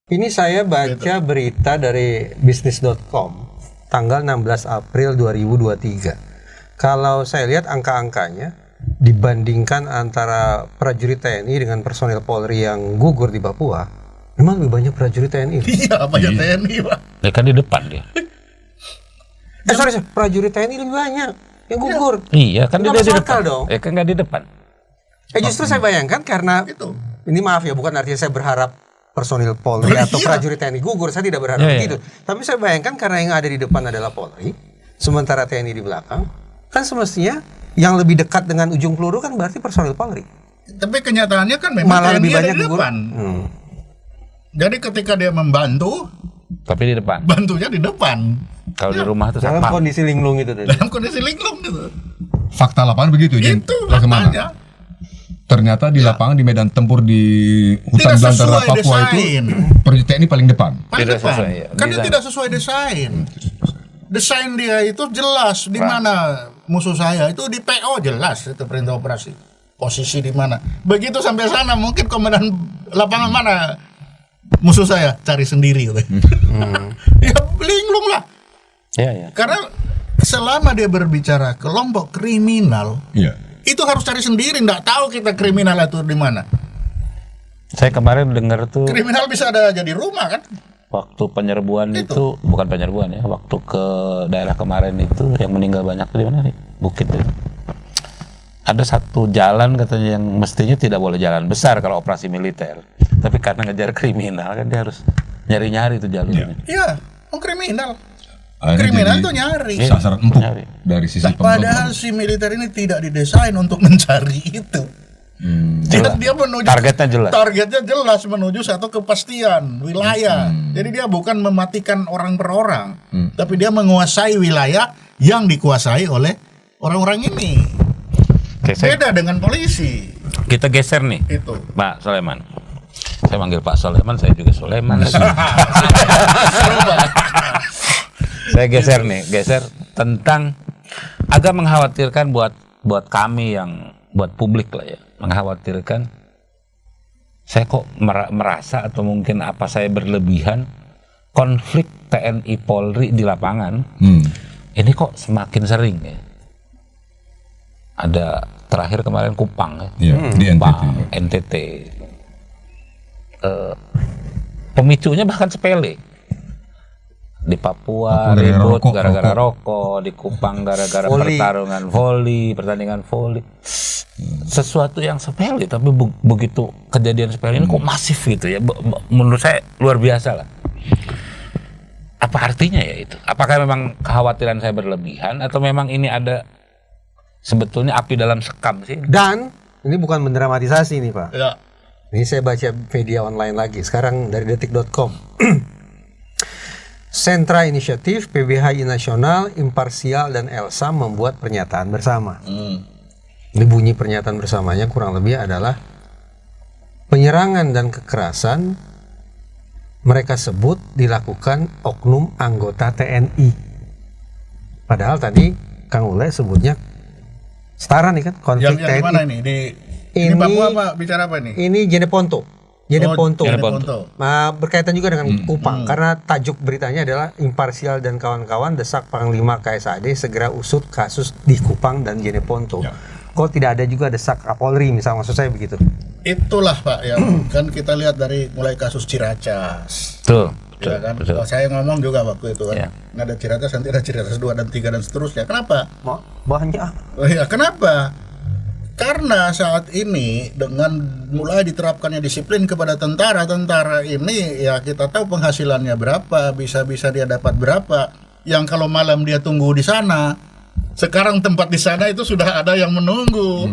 Ini saya baca berita dari bisnis.com tanggal 16 April 2023. Kalau saya lihat angka-angkanya dibandingkan antara prajurit TNI dengan personil Polri yang gugur di Papua, memang lebih banyak prajurit TNI. Iya, banyak TNI, Pak. Ya kan di depan dia. Sorry, prajurit TNI lebih banyak yang gugur. Iya, kan dia Nggak di masuk depan. akal dong. Ya kan nggak di depan. Justru saya bayangkan karena Itu. ini maaf ya, bukan artinya saya berharap personil Polri atau prajurit TNI gugur, saya tidak berharap begitu. Tapi saya bayangkan karena yang ada di depan adalah Polri, sementara TNI di belakang, kan semestinya yang lebih dekat dengan ujung peluru kan berarti personil Polri. Tapi kenyataannya kan memang Malah TNI lebih ada banyak di gugur. depan. Jadi ketika dia membantu, Tapi di depan. bantunya di depan. Kalau di rumah tuh Dalam siapa? kondisi linglung itu tadi. Dalam kondisi linglung gitu. Fakta lapangan begitu, Jeng. Itu Bagaimana? faktanya. Ternyata di lapangan di medan tempur di hutan Tidak belantara sesuai Papua desain. itu prajurit TNI paling depan. Paling Tidak depan. sesuai, ya. Kan dia Desain. tidak sesuai desain. Desain dia itu jelas di mana musuh saya itu di PO jelas itu perintah operasi. Posisi di mana. Begitu sampai sana mungkin komandan lapangan mana musuh saya cari sendiri gitu. Ya linglung lah. Iya, iya. Karena selama dia berbicara kelompok kriminal, Iya. itu harus cari sendiri, nggak tahu kita kriminal itu di mana. Saya kemarin dengar tuh Kriminal bisa ada jadi rumah kan? waktu penyerbuan itu bukan penyerbuan ya, waktu ke daerah kemarin itu yang meninggal banyak tuh di mana nih? Bukit itu. Ada satu jalan katanya yang mestinya tidak boleh jalan besar kalau operasi militer. Tapi karena ngejar kriminal kan dia harus nyari-nyari tuh jalurnya. Iya, kriminal. Akhirnya Kriminal jadi itu nyari. sasaran empuk Nyari. dari sisi Padahal si militer ini tidak didesain untuk mencari itu. Dia menuju Targetnya jelas. Targetnya jelas menuju satu kepastian wilayah. Jadi dia bukan mematikan orang per orang, tapi dia menguasai wilayah yang dikuasai oleh orang-orang ini. Oke, Beda dengan polisi. kita geser nih, Itu. Pak Soleman. Saya manggil Pak Soleman, saya juga Soleman. Saya geser tentang agak mengkhawatirkan buat kami yang buat publik lah ya, mengkhawatirkan. Saya kok merasa atau mungkin apa saya berlebihan konflik TNI Polri di lapangan ini kok semakin sering ya. Ada terakhir kemarin Kupang ya. Iya, di NTT. Kupang, NTT. Pemicunya bahkan sepele. Di Papua ribut gara-gara rokok, di Kupang gara-gara pertarungan voli, pertandingan voli. Sesuatu yang sepele tapi begitu kejadian sepele ini kok masif gitu ya. Menurut saya luar biasa lah. Apa artinya ya itu? Apakah memang kekhawatiran saya berlebihan atau memang ini ada sebetulnya api dalam sekam sih? Dan ini bukan mendramatisasi nih Pak. Ya. Ini saya baca media online lagi. Sekarang dari detik.com. Sentra Inisiatif, PBHI Nasional, Imparsial, dan Elsa membuat pernyataan bersama. Ini bunyi pernyataan bersamanya kurang lebih adalah penyerangan dan kekerasan mereka sebut dilakukan oknum anggota TNI. Padahal tadi Kang Ule sebutnya setara nih kan konflik Yang TNI. di mana ini? Di Papua apa? Bicara apa ini? Ini Jeneponto. Jeneponto. Jeneponto. Berkaitan juga dengan Kupang karena tajuk beritanya adalah Imparsial dan kawan-kawan desak Panglima KSAD segera usut kasus di Kupang dan Jeneponto. Kok tidak ada juga desak Kapolri misalnya, maksud saya begitu. Itulah Pak yang kan kita lihat dari mulai kasus Ciracas. Tuh. Ya kan? Betul. Kalau saya ngomong juga waktu itu kan. Ya. Nggak ada Ciracas, nanti ada Ciracas 2 dan 3 dan seterusnya. Kenapa? Banyak. Oh iya, kenapa? Karena saat ini dengan mulai diterapkannya disiplin kepada tentara ini ya kita tahu penghasilannya berapa, bisa-bisa dia dapat berapa. Yang kalau malam dia tunggu di sana, sekarang tempat di sana itu sudah ada yang menunggu.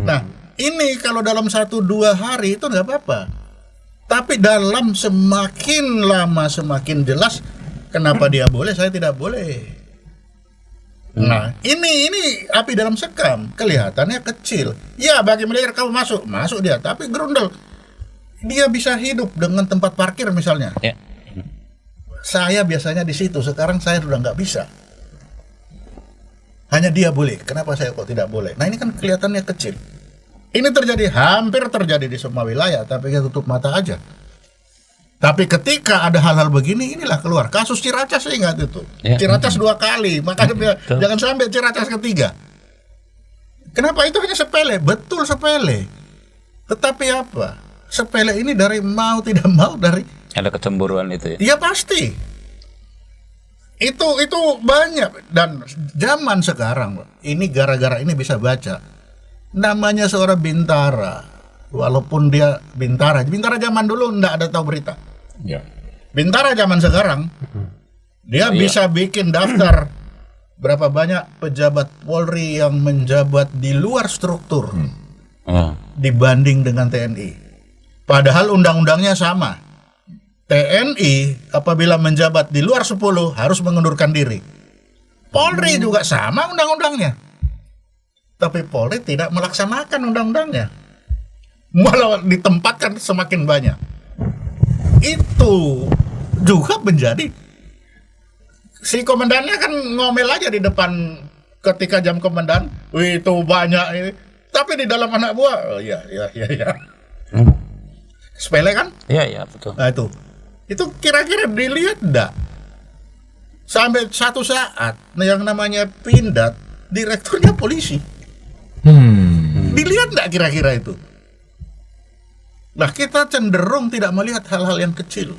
Nah, ini kalau dalam 1-2 hari itu nggak apa-apa. Tapi dalam semakin lama semakin jelas kenapa dia boleh, saya tidak boleh. Nah, ini api dalam sekam, kelihatannya kecil. Ya, bagi militer kamu masuk dia, tapi gerundel. Dia bisa hidup dengan tempat parkir misalnya. Ya. Saya biasanya di situ, sekarang saya sudah nggak bisa. Hanya dia boleh, kenapa saya kok tidak boleh? Nah, ini kan kelihatannya kecil. Ini hampir terjadi di semua wilayah, tapi kita tutup mata aja. Tapi ketika ada hal-hal begini, inilah keluar kasus Ciracas, saya ingat itu. Ya. Ciracas 2 kali, makanya jangan sampai Ciracas ketiga. Kenapa itu hanya sepele? Betul sepele. Tetapi apa? Sepele ini dari mau tidak mau, dari Ada kecemburuan itu ya. ya pasti. Itu banyak, dan zaman sekarang ini gara-gara ini bisa baca. Namanya seorang Bintara, walaupun dia Bintara zaman dulu ndak ada tahu berita. Ya. Bintara zaman sekarang dia bisa bikin daftar berapa banyak pejabat Polri yang menjabat di luar struktur dibanding dengan TNI. Padahal undang-undangnya sama. TNI apabila menjabat di luar 10 harus mengundurkan diri. Polri juga sama undang-undangnya. Tapi Polri tidak melaksanakan undang-undangnya. Malah ditempatkan semakin banyak. Itu juga menjadi, si komandannya kan ngomel aja di depan ketika jam komandan, wih itu banyak ini. Tapi di dalam anak buah, oh iya. Sepele kan? Iya betul. Nah itu kira-kira dilihat enggak? Sampai satu saat yang namanya Pindad, direkturnya polisi. Dilihat enggak kira-kira itu? Nah, kita cenderung tidak melihat hal-hal yang kecil.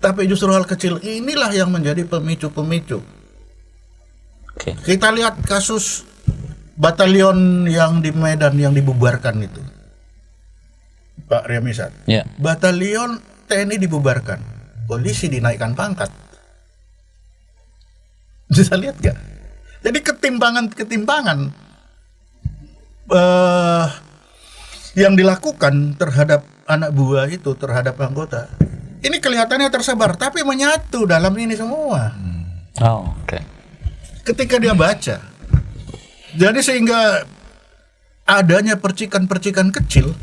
Tapi justru hal kecil inilah yang menjadi pemicu-pemicu. Oke. Kita lihat kasus batalion yang di Medan yang dibubarkan itu, Pak Riamisat. Ya. Batalion TNI dibubarkan, polisi dinaikkan pangkat. Bisa lihat gak? Jadi ketimpangan yang dilakukan terhadap anak buah itu, terhadap anggota, ini kelihatannya tersebar, tapi menyatu dalam ini semua. Oh, oke. Ketika dia baca, jadi sehingga adanya percikan-percikan kecil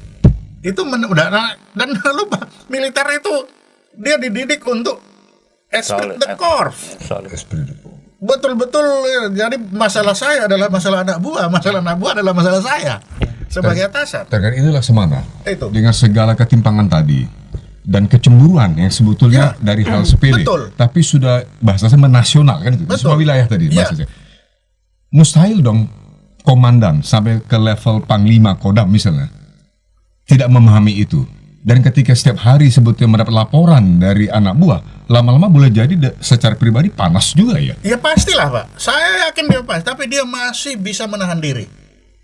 itu dan lupa, militer itu dia dididik untuk esprit de corps. Betul-betul, jadi masalah saya adalah masalah anak buah adalah masalah saya sebagai atasan. Terkait itulah semana Itu. dengan segala ketimpangan tadi dan kecemburuan yang sebetulnya dari hal sepele, betul. tapi sudah bahasanya menasional kan itu di semua wilayah tadi bahasanya. Mustahil dong komandan sampai ke level panglima Kodam misalnya tidak memahami itu. Dan ketika setiap hari sebetulnya mendapat laporan dari anak buah, lama-lama boleh jadi secara pribadi panas juga ya. Ya pastilah Pak, saya yakin dia pasti, tapi dia masih bisa menahan diri.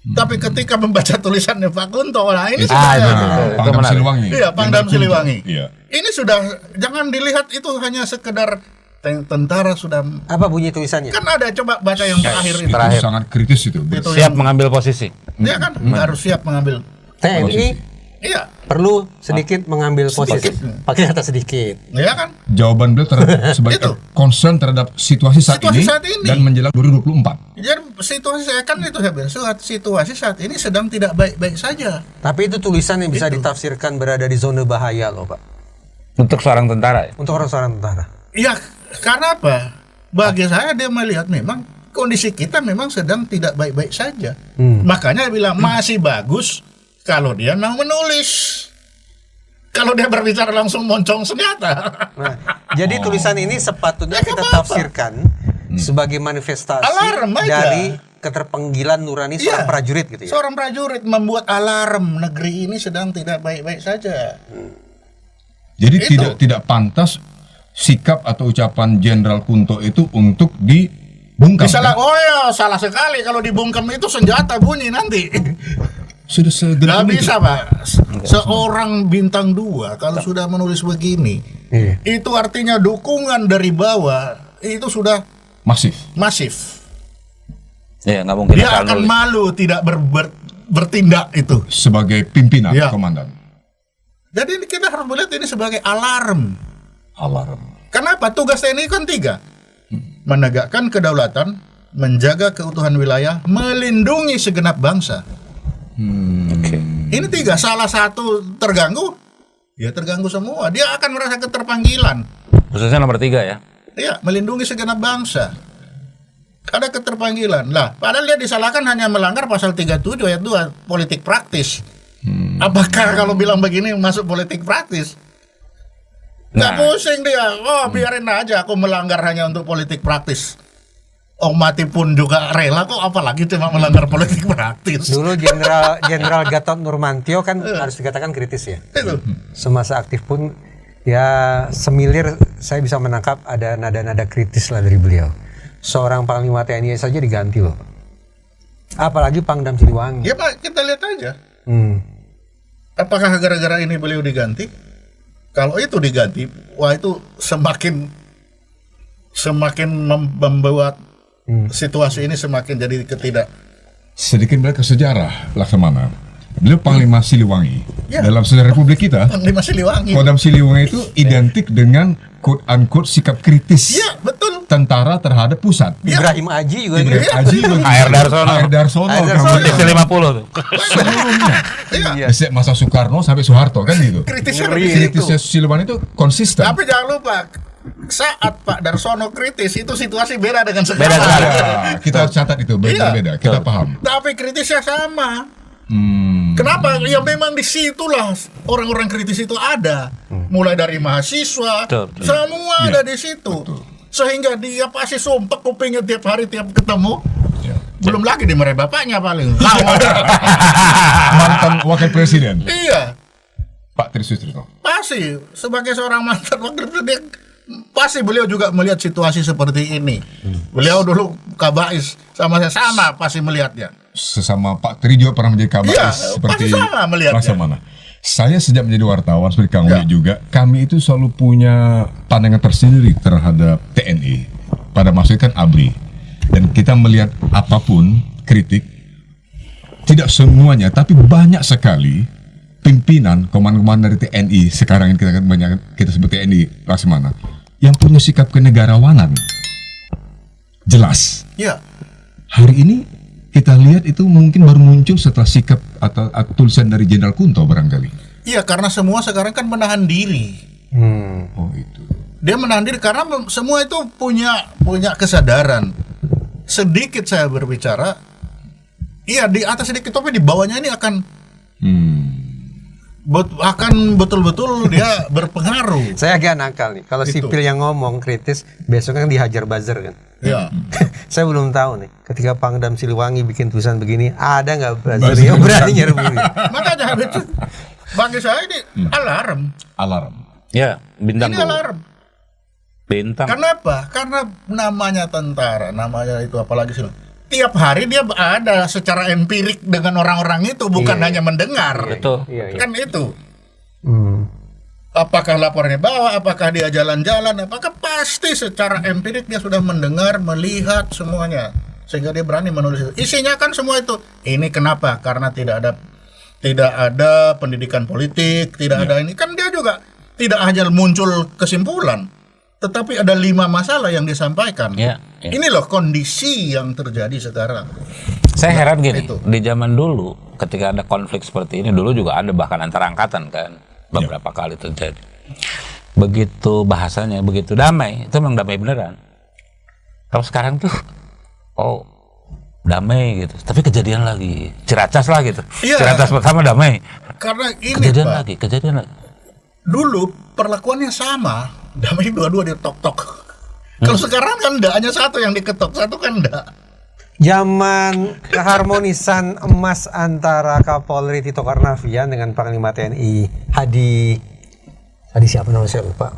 Tapi ketika membaca tulisannya Pak Kunto, nah ini sudah Pangdam Siliwangi. Iya, Pangdam Siliwangi. Iya. Ini sudah, jangan dilihat itu hanya sekedar tentara sudah. Apa bunyi tulisannya? Kan ada, coba baca yang terakhir itu. Itu sangat kritis itu. Siap mengambil posisi. Dia kan harus siap mengambil. TNI Iya, perlu sedikit mengambil posisi. Pakai kata sedikit. iya kan? Jawaban beliau sebagai Itu. concern terhadap situasi saat Situasi ini saat ini. dan menjelang 2024. Jadi situasi saya kan itu saya bilang, situasi saat ini sedang tidak baik-baik saja. Tapi itu tulisan yang bisa ditafsirkan berada di zona bahaya loh Pak. Untuk seorang tentara ya. Untuk orang-orang tentara. Ya, karena apa? Bagi saya dia melihat memang kondisi kita memang sedang tidak baik-baik saja. Makanya dia bilang masih bagus kalau dia mau menulis. Kalau dia berbicara langsung moncong senjata. Nah, jadi tulisan ini sepatutnya Ya, kita apa-apa. tafsirkan sebagai manifestasi Alarm aja. dari keterpanggilan nurani seorang Iya. prajurit gitu ya. Seorang prajurit membuat alarm negeri ini sedang tidak baik-baik saja. Jadi Itu. tidak pantas sikap atau ucapan Jenderal Kunto itu untuk dibungkam. Salah, kan? oh ya, salah sekali kalau dibungkam itu senjata bunyi nanti. Sudah segelap Nggak itu. bisa Pak. Seorang bintang 2 kalau sudah menulis begini, Iya. itu artinya dukungan dari bawah itu sudah Masif. masif. Ya, nggak mungkin Dia asal akan nulis. malu tidak bertindak itu. Sebagai pimpinan Ya. komandan. Jadi kita harus melihat ini sebagai alarm. Alarm. Kenapa? Tugas TNI kan 3. Menegakkan kedaulatan, menjaga keutuhan wilayah, melindungi segenap bangsa. Oke. Ini 3, salah satu terganggu, ya terganggu semua. Dia akan merasa keterpanggilan. Khususnya nomor 3 ya. Iya, melindungi segenap bangsa. Ada keterpanggilan. Lah, padahal dia disalahkan hanya melanggar pasal 37 ayat 2, politik praktis. Apakah kalau bilang begini masuk politik praktis? Nggak pusing dia. Oh, biarin aja aku melanggar hanya untuk politik praktis. Oh, mati pun juga rela kok, apalagi cuma melanggar politik praktis. Dulu Jenderal Gatot Nurmantio kan harus dikatakan kritis ya. Itu. Semasa aktif pun ya semilir saya bisa menangkap ada nada-nada kritis lah dari beliau. Seorang Panglima TNI saja diganti loh. Apalagi Pangdam Siliwangi. Ya Pak, kita lihat aja. Hmm. Apakah gara-gara ini beliau diganti? Kalau itu diganti, wah itu semakin membuat situasi ini semakin jadi Sedikit balik ke sejarah Laksamana. Beliau Panglima Siliwangi. Ya. Dalam sejarah Republik kita, Panglima Siliwangi. Kodam Siliwangi itu identik dengan quote unquote sikap kritis Iya, betul. tentara terhadap pusat. Ibrahim Aji juga Ibrahim Haji, AR Darsono. AR Darsono, Desi 50 tuh. seluruhnya. Iya. Sejak masa Soekarno sampai Soeharto kan gitu. Kritisnya Ngeri dari situ. Kritisnya Siliwangi itu konsisten. Tapi jangan lupa, saat Pak Darsono kritis itu situasi beda dengan sekarang. Beda sekali. Ya, kita harus catat itu beda-beda. Kita paham. Tapi kritisnya sama. Kenapa? Ya memang di situlah orang-orang kritis itu ada. Mulai dari mahasiswa, Betul. semua Ya, ada di situ. Sehingga dia pasti sumpah kupingnya tiap hari tiap ketemu. Ya. Belum lagi dimarahi bapaknya paling. Mantan wakil presiden Iya, Pak Tri Sutrisno. pasti sebagai seorang mantan wakil presiden pasti beliau juga melihat situasi seperti ini. Beliau dulu Kabais sama saya sama pasti melihatnya. Sesama Pak Tri juga pernah menjadi kabais Iya, seperti pasti sama melihatnya. Laksamana. Saya sejak menjadi wartawan seperti Kang Ya. Uli juga, kami itu selalu punya pandangan tersendiri terhadap TNI. Pada maksudnya kan ABRI. Dan kita melihat apapun kritik, tidak semuanya, tapi banyak sekali pimpinan komandan-komandan dari TNI sekarang ini kita sebut TNI Laksamana yang punya sikap kenegarawanan jelas. Iya. Hari ini kita lihat itu mungkin baru muncul setelah sikap atau tulisan dari Jenderal Kunto barangkali. Iya, karena semua sekarang kan menahan diri. Oh itu. Dia menahan diri karena semua itu punya kesadaran. Sedikit saya berbicara, iya di atas sedikit tapi di bawahnya ini akan betul-betul dia berpengaruh. Saya agak nakal nih. Kalau Itu. sipil yang ngomong kritis, besok kan dihajar buzzer kan. Iya. Saya belum tahu nih. Ketika Pangdam Siliwangi bikin tulisan begini, ada nggak buzzer yang berani nyerbu? Makanya itu bagi saya ini alarm. Alarm. Ya, bintang Ini dulu. alarm. Bintang. Kenapa? Karena namanya tentara, namanya itu apalagi sih. Tiap hari dia ada secara empirik dengan orang-orang itu, bukan hanya mendengar. Betul. Iya, iya. Kan itu. Hmm. Apakah laporannya bawa, apakah dia jalan-jalan, apakah pasti secara empirik dia sudah mendengar, melihat semuanya. Sehingga dia berani menulis itu. Isinya kan semua itu. Ini kenapa? Karena tidak ada pendidikan politik, tidak ada ini. Kan dia juga tidak hanya muncul kesimpulan, tetapi ada 5 masalah yang disampaikan. Ya, ya. Ini loh kondisi yang terjadi sekarang. Saya heran gini, itu. di zaman dulu ketika ada konflik seperti ini, dulu juga ada bahkan antar angkatan kan, beberapa kali terjadi. Begitu bahasanya, begitu damai, itu memang damai beneran. Kalau sekarang tuh, oh damai gitu, tapi kejadian lagi, Ciracas lah gitu. Iya. Ciracas pertama damai, Karena ini kejadian Pak, lagi, kejadian lagi. dulu perlakuannya sama, damai dua-dua dia tok-tok. Kalau sekarang kan enggak, hanya satu yang diketok, satu kan enggak. Zaman keharmonisan emas antara Kapolri Tito Karnavian dengan Panglima TNI Hadi siapa namanya saya lupa.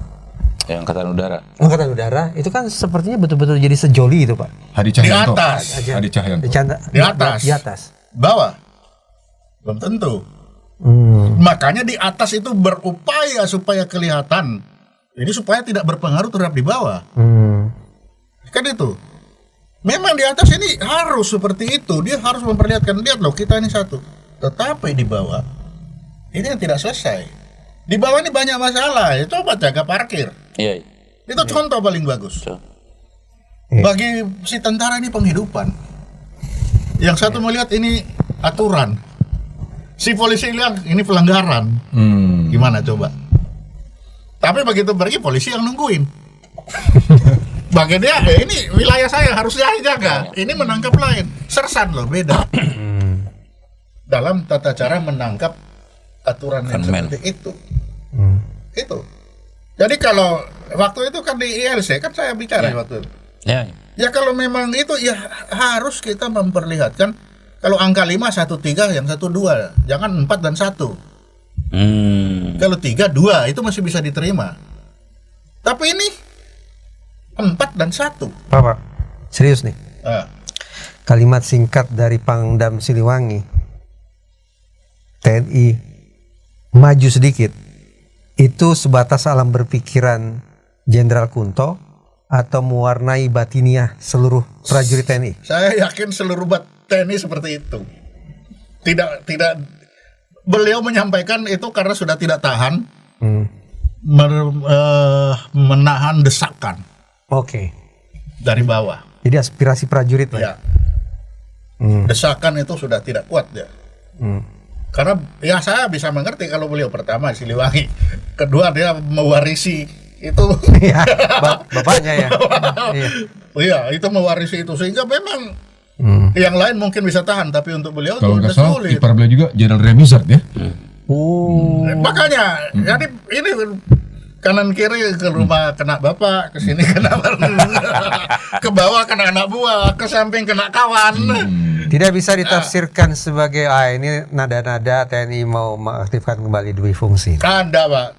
Yang Angkatan Udara. Angkatan Udara itu kan sepertinya betul-betul jadi sejoli itu Pak. Hadi Cahyanto. Di atas. Hadi Cahyanto. Di atas. Di atas. Bawah belum tentu. Makanya di atas itu berupaya supaya kelihatan. Ini supaya tidak berpengaruh terhadap di bawah. Kan itu. Memang di atas ini harus seperti itu. Dia harus memperlihatkan, lihat loh kita ini satu. Tetapi di bawah ini yang tidak selesai. Di bawah ini banyak masalah. Ya, coba jaga parkir. Iya. Itu contoh paling bagus. Betul. Bagi si tentara ini penghidupan. Yang satu melihat ini aturan. Si polisi lihat ini pelanggaran. Gimana coba? Tapi begitu pergi polisi yang nungguin. Bagi dia ini wilayah saya harus saya jaga. Ini menangkap lain. Sersan loh beda. Dalam tata cara menangkap aturan yang Gunman. seperti itu. Itu. Jadi kalau waktu itu kan di ILC kan saya bicara waktu itu. Ya. Ya kalau memang itu ya harus kita memperlihatkan kalau angka 5 1 3 yang 1 2, jangan 4 dan 1. Kalau 3 2 itu masih bisa diterima. Tapi ini 4 dan 1. Pak, serius nih. Kalimat singkat dari Pangdam Siliwangi, TNI maju sedikit, itu sebatas alam berpikiran Jenderal Kunto atau mewarnai batiniah seluruh prajurit TNI? Saya yakin seluruh TNI seperti itu. Tidak beliau menyampaikan itu karena sudah tidak tahan menahan desakan Oke. dari bawah. Jadi aspirasi prajurit lah. Ya. Desakan itu sudah tidak kuat ya. Karena ya saya bisa mengerti kalau beliau pertama Siliwangi, kedua dia mewarisi itu. Iya, bapaknya ya. Iya. Iya, itu mewarisi itu sehingga memang yang lain mungkin bisa tahan, tapi untuk beliau Kalau itu nggak udah salah, sulit. ipar beliau juga Jenderal Remizard ya. Makanya, jadi ini kanan kiri ke rumah kena bapak, ke sini kena ke bawah kena anak buah, ke samping kena kawan. Tidak bisa ditafsirkan sebagai ini nada-nada TNI mau mengaktifkan kembali dui fungsi. Ada, Pak.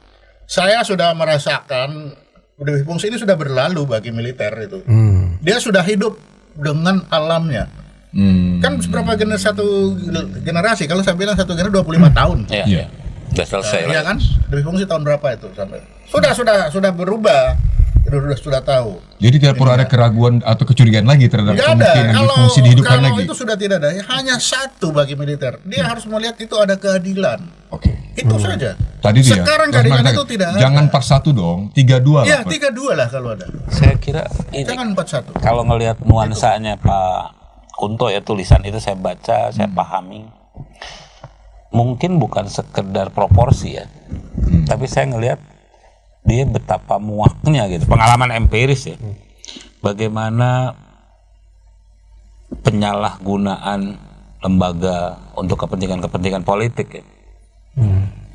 Saya sudah merasakan dui fungsi ini sudah berlalu bagi militer itu. Dia sudah hidup dengan alamnya. Kan berapa satu generasi? Kalau saya bilang satu generasi 25 tahun. Iya. Udah selesai Iya lah. kan? Dui fungsi tahun berapa itu sampai? Sudah berubah. Sudah tahu. Jadi tidak perlu ada keraguan atau kecurigaan lagi terhadap Tidak ada. kemungkinan Kalau fungsi dihidupkan lagi. itu sudah tidak ada. Hanya satu bagi militer. Dia harus melihat itu ada keadilan. Oke. Itu saja. Tadi dia. Sekarang keadilan itu tidak ada. Jangan 4-1 dong, 3-2 Ya, lah. 3-2 lah kalau ada. Saya kira ini Jangan 4-1. kalau ngelihat nuansanya Pak Kunto ya, tulisan itu saya baca, saya pahami. Mungkin bukan sekedar proporsi ya. Tapi saya ngelihat dia betapa muaknya gitu, pengalaman empiris ya. Bagaimana penyalahgunaan lembaga untuk kepentingan-kepentingan politik ya.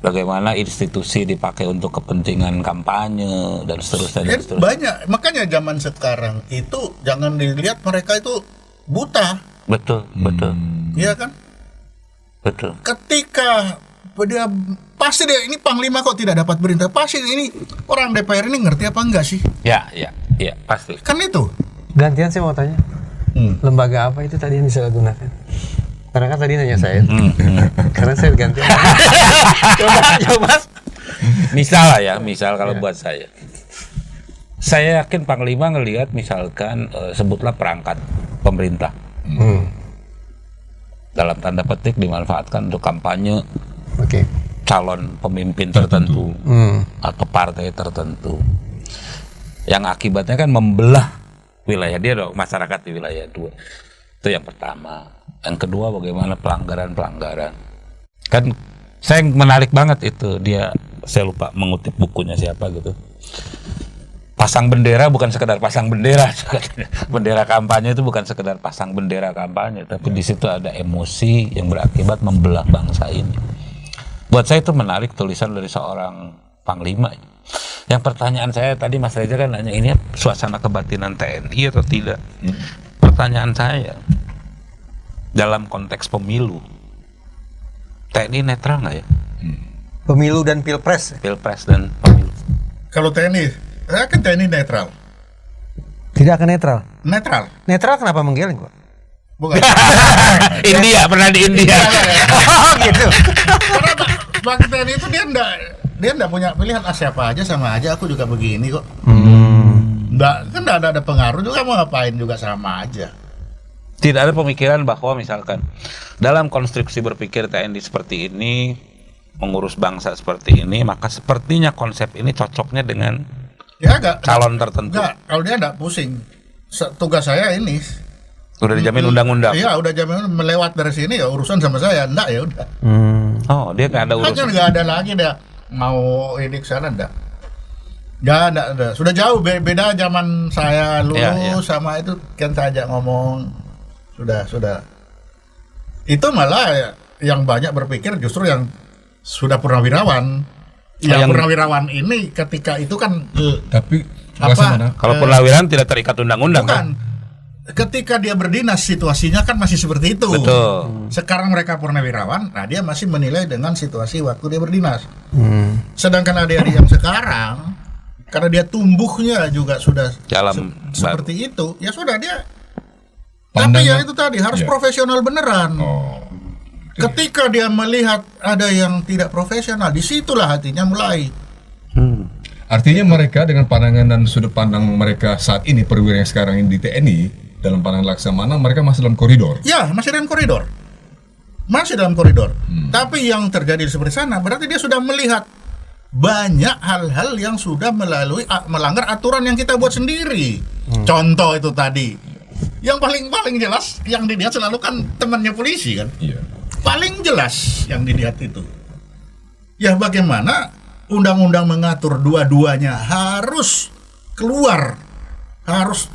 Bagaimana institusi dipakai untuk kepentingan kampanye dan seterusnya dan seterusnya. Banyak, makanya zaman sekarang itu jangan dilihat mereka itu buta, Betul. iya kan? Betul. Ketika dia pasti dia ini panglima kok tidak dapat perintah, pasti ini orang DPR ini ngerti apa enggak sih? Ya, pasti. Kan itu. Gantian saya mau tanya, lembaga apa itu tadi yang disalahgunakan? Karena kan tadi nanya saya, karena saya gantian. coba. Misal kalau buat saya yakin Panglima ngelihat misalkan sebutlah perangkat pemerintah. Dalam tanda petik dimanfaatkan untuk kampanye calon pemimpin tertentu atau partai tertentu, yang akibatnya kan membelah wilayah dia dong, masyarakat di wilayah dua. Itu yang pertama. Yang kedua, bagaimana pelanggaran kan saya menarik banget itu, saya lupa mengutip bukunya siapa gitu. Pasang bendera bukan sekedar pasang bendera. Bendera kampanye itu bukan sekedar pasang bendera kampanye, tapi di situ ada emosi yang berakibat membelah bangsa ini. Buat saya itu menarik tulisan dari seorang panglima. Yang pertanyaan saya tadi Mas Reza kan nanya ini suasana kebatinan TNI atau tidak. Pertanyaan saya, dalam konteks pemilu, TNI netral nggak ya? Pemilu dan pilpres. Pilpres dan pemilu. Kalau TNI, saya kan TNI netral. Tidak akan netral. Netral. Netral kenapa menggeleng kok? Bukan. India, pernah di India. Oh gitu. Karena bagi TNI itu dia enggak punya pilihan, siapa aja sama aja, aku juga begini kok. Enggak, kan enggak ada pengaruh juga, mau ngapain juga sama aja. Tidak ada pemikiran bahwa misalkan dalam konstruksi berpikir TNI seperti ini, mengurus bangsa seperti ini, maka sepertinya konsep ini cocoknya dengan calon tertentu. Enggak, kalau dia enggak pusing. Tugas saya ini udah dijamin undang-undang. Iya, udah jamin melewat dari sini ya urusan sama saya. Enggak ya udah. Oh, dia nggak ada Hanya urusan. nggak ada lagi dia mau ini ke sana enggak. Enggak ada. Sudah jauh beda zaman saya lulus sama itu kan saya ajak ngomong. Sudah. Itu malah yang banyak berpikir justru yang sudah purnawirawan. Ya yang purnawirawan ini ketika itu kan Tapi Apa? Laksamana, kalau purnawirawan tidak terikat undang-undang kan? bukan. Ketika dia berdinas situasinya kan masih seperti itu. Betul. Sekarang mereka purnawirawan, nah dia masih menilai dengan situasi waktu dia berdinas. Hmm. Sedangkan adik-adik yang sekarang, karena dia tumbuhnya juga sudah Dalam seperti itu, ya sudah dia. Pandangan- Tapi ya itu tadi harus Ya. profesional beneran. oh, Ketika dia melihat ada yang tidak profesional, disitulah hatinya mulai. artinya mereka dengan pandangan dan sudut pandang mereka saat ini perwira yang sekarang ini di TNI dalam pandangan Laksamana mereka masih dalam koridor. Ya, masih dalam koridor. Masih dalam koridor. Tapi yang terjadi seperti sana berarti dia sudah melihat banyak hal-hal yang sudah melanggar aturan yang kita buat sendiri. Contoh itu tadi. Yang paling jelas yang dilihat selalu kan temannya polisi kan. Iya. Paling jelas yang dilihat itu. Ya bagaimana undang-undang mengatur dua-duanya harus keluar, harus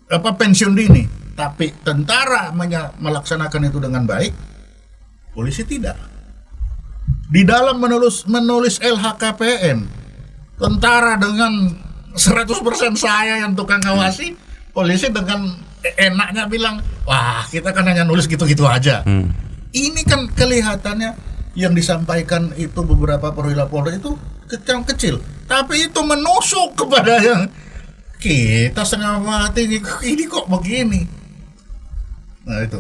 pensiun dini, tapi tentara melaksanakan itu dengan baik, polisi tidak. Di dalam menulis LHKPN, tentara dengan 100% saya yang tukang ngawasi, polisi dengan enaknya bilang, wah kita kan hanya nulis gitu-gitu aja. Ini kan kelihatannya yang disampaikan itu beberapa perwira Polri itu kecil, tapi itu menusuk kepada yang kita setengah mati, ini kok begini. Nah itu.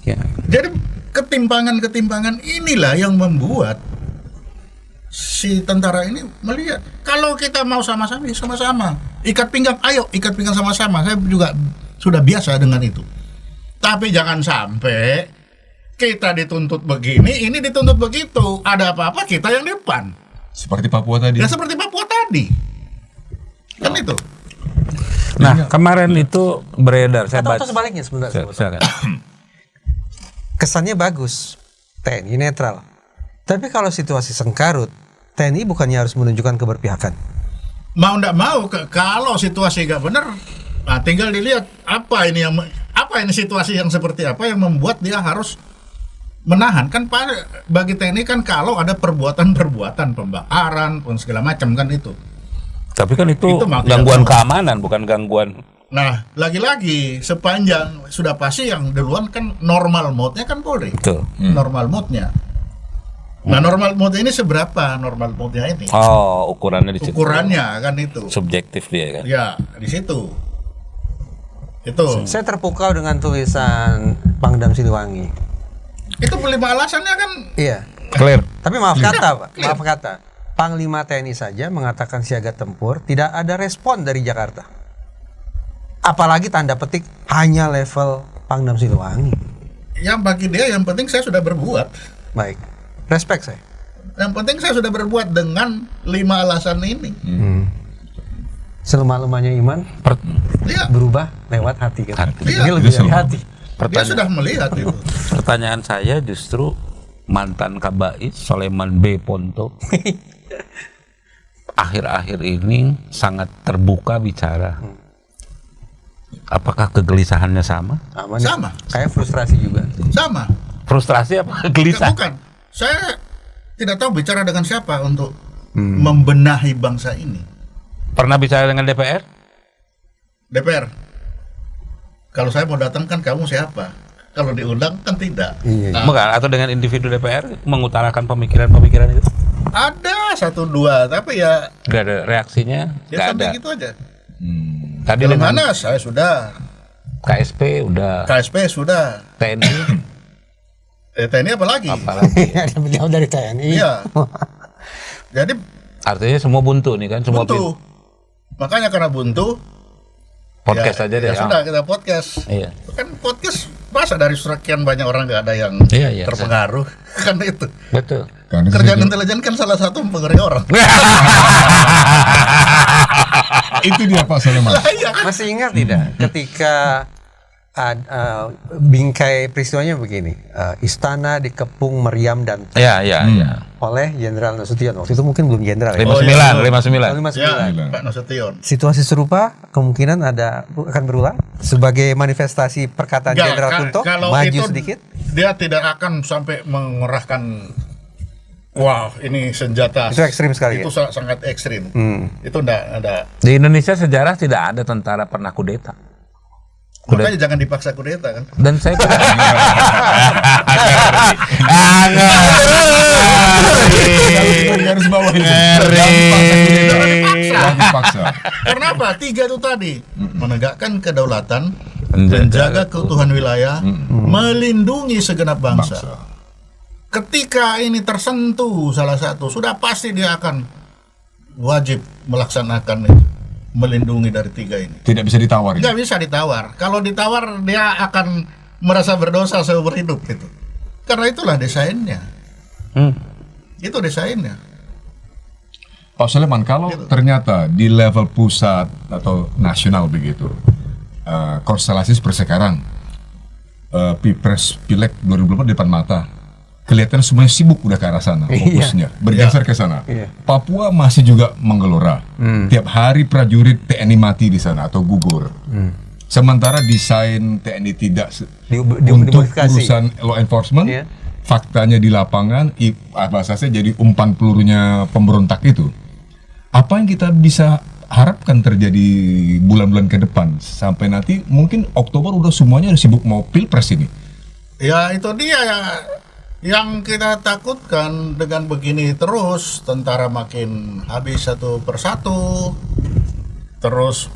Ya. Jadi ketimpangan inilah yang membuat si tentara ini melihat kalau kita mau sama-sama, ya sama-sama. Ikat pinggang, ayo ikat pinggang sama-sama. Saya juga sudah biasa dengan itu. Tapi jangan sampai kita dituntut begini, ini dituntut begitu. Ada apa-apa kita yang depan. Seperti Papua tadi. Ya seperti Papua tadi. Kan itu. Nah, kemarin itu beredar saya Atau baca. sebaliknya sebentar. Silakan. Kesannya bagus, TNI netral. Tapi kalau situasi sengkarut, TNI bukannya harus menunjukkan keberpihakan. Mau ndak mau kalau situasi nggak benar, nah tinggal dilihat apa ini situasi yang seperti apa yang membuat dia harus menahan kan. Bagi TNI kan kalau ada perbuatan pembakaran pun segala macam kan itu. Tapi kan itu Itu makin gangguan apa? keamanan, bukan gangguan. Nah lagi-lagi sepanjang sudah pasti yang duluan kan normal mode-nya kan Polri. Betul. Normal mode-nya. Nah normal mode ini seberapa normal mode-nya ini? Oh, ukurannya di situ. Ukurannya kan itu. Subjektif dia kan. Ya di situ. Itu. Saya terpukau dengan tulisan Pangdam Siliwangi. Itu 5 alasannya kan. Iya. Clear. Tapi maaf kata, Pak. Maaf kata. Panglima TNI saja mengatakan siaga tempur, tidak ada respon dari Jakarta. Apalagi tanda petik hanya level Pangdam Siliwangi. Yang bagi dia yang penting saya sudah berbuat. Baik. Respect saya. Yang penting saya sudah berbuat dengan 5 alasan ini. Selemah-lemahnya iman Dia berubah lewat hati kan. Hati. Ini Iya. lebih Itu dari selemah. hati. dia sudah melihat itu. Pertanyaan saya justru mantan Kabais Soleman B. Ponto akhir-akhir ini sangat terbuka bicara. Apakah kegelisahannya sama? Aman ya? Sama. Kayak frustrasi juga. Sama. Frustrasi apa gelisah? Bukan. Saya tidak tahu bicara dengan siapa untuk membenahi bangsa ini. Pernah bicara dengan DPR? DPR. Kalau saya mau datang kan kamu siapa? Kalau diundang kan tidak. Iya. Nah, Bukan, atau dengan individu DPR mengutarakan pemikiran-pemikiran itu? ada 1-2 tapi ya Gak ada reaksinya? dia Gak sampai ada. gitu aja. Tadi Dari dengan mana saya sudah, KSP udah, KSP sudah, TNI TNI apalagi? apalagi. Lebih jauh dari TNI. Iya. Jadi Artinya semua buntu nih kan, semua buntu. Makanya karena buntu podcast aja deh. ya sudah kita podcast. Iya. Kan podcast masa dari sekian banyak orang nggak ada yang Iya. terpengaruh kan itu. Betul. Karena Kerjaan saya- intelijen kan salah satu mempengaruhi orang. itu dia Pak Soleman. Lah, iya kan? Masih ingat tidak ketika bingkai peristiwanya begini, istana dikepung meriam dan Iya. oleh Jenderal Nasution. Waktu itu mungkin belum jenderal ya. 59. 59. Ya, Pak Nasution. Situasi serupa kemungkinan akan berulang sebagai manifestasi perkataan Jenderal Kunto kalau maju itu sedikit. dia tidak akan sampai mengerahkan Wow, ini senjata. Itu ekstrim sekali Itu sangat ekstrim. Itu enggak ada. Di Indonesia sejarah tidak ada tentara pernah kudeta. Makanya jangan dipaksa kudeta kan. Dan saya Harus bawa itu. Jangan dipaksa. Karena apa? 3 itu tadi. Menegakkan kedaulatan, menjaga keutuhan wilayah, melindungi segenap bangsa. Ketika ini tersentuh salah satu, sudah pasti dia akan wajib melaksanakan itu, melindungi dari 3 ini. Tidak bisa ditawar. Nggak bisa ditawar. Kalau ditawar dia akan merasa berdosa seumur hidup gitu. Karena itulah desainnya. Itu desainnya. Pak Soleman, kalau ternyata di level pusat atau nasional begitu, konstelasi seperti sekarang, Pilpres Pileg 2024 di depan mata, kelihatan semuanya sibuk udah ke arah sana, fokusnya bergeser ke sana. Papua masih juga menggelora. Tiap hari prajurit TNI mati di sana atau gugur. Sementara desain TNI tidak untuk urusan law enforcement, faktanya di lapangan, bahasa saya jadi umpan pelurunya pemberontak itu. Apa yang kita bisa harapkan terjadi bulan-bulan ke depan sampai nanti mungkin Oktober udah semuanya udah sibuk mau pilpres ini? Ya itu dia ya. Yang kita takutkan dengan begini terus, tentara makin habis satu persatu, terus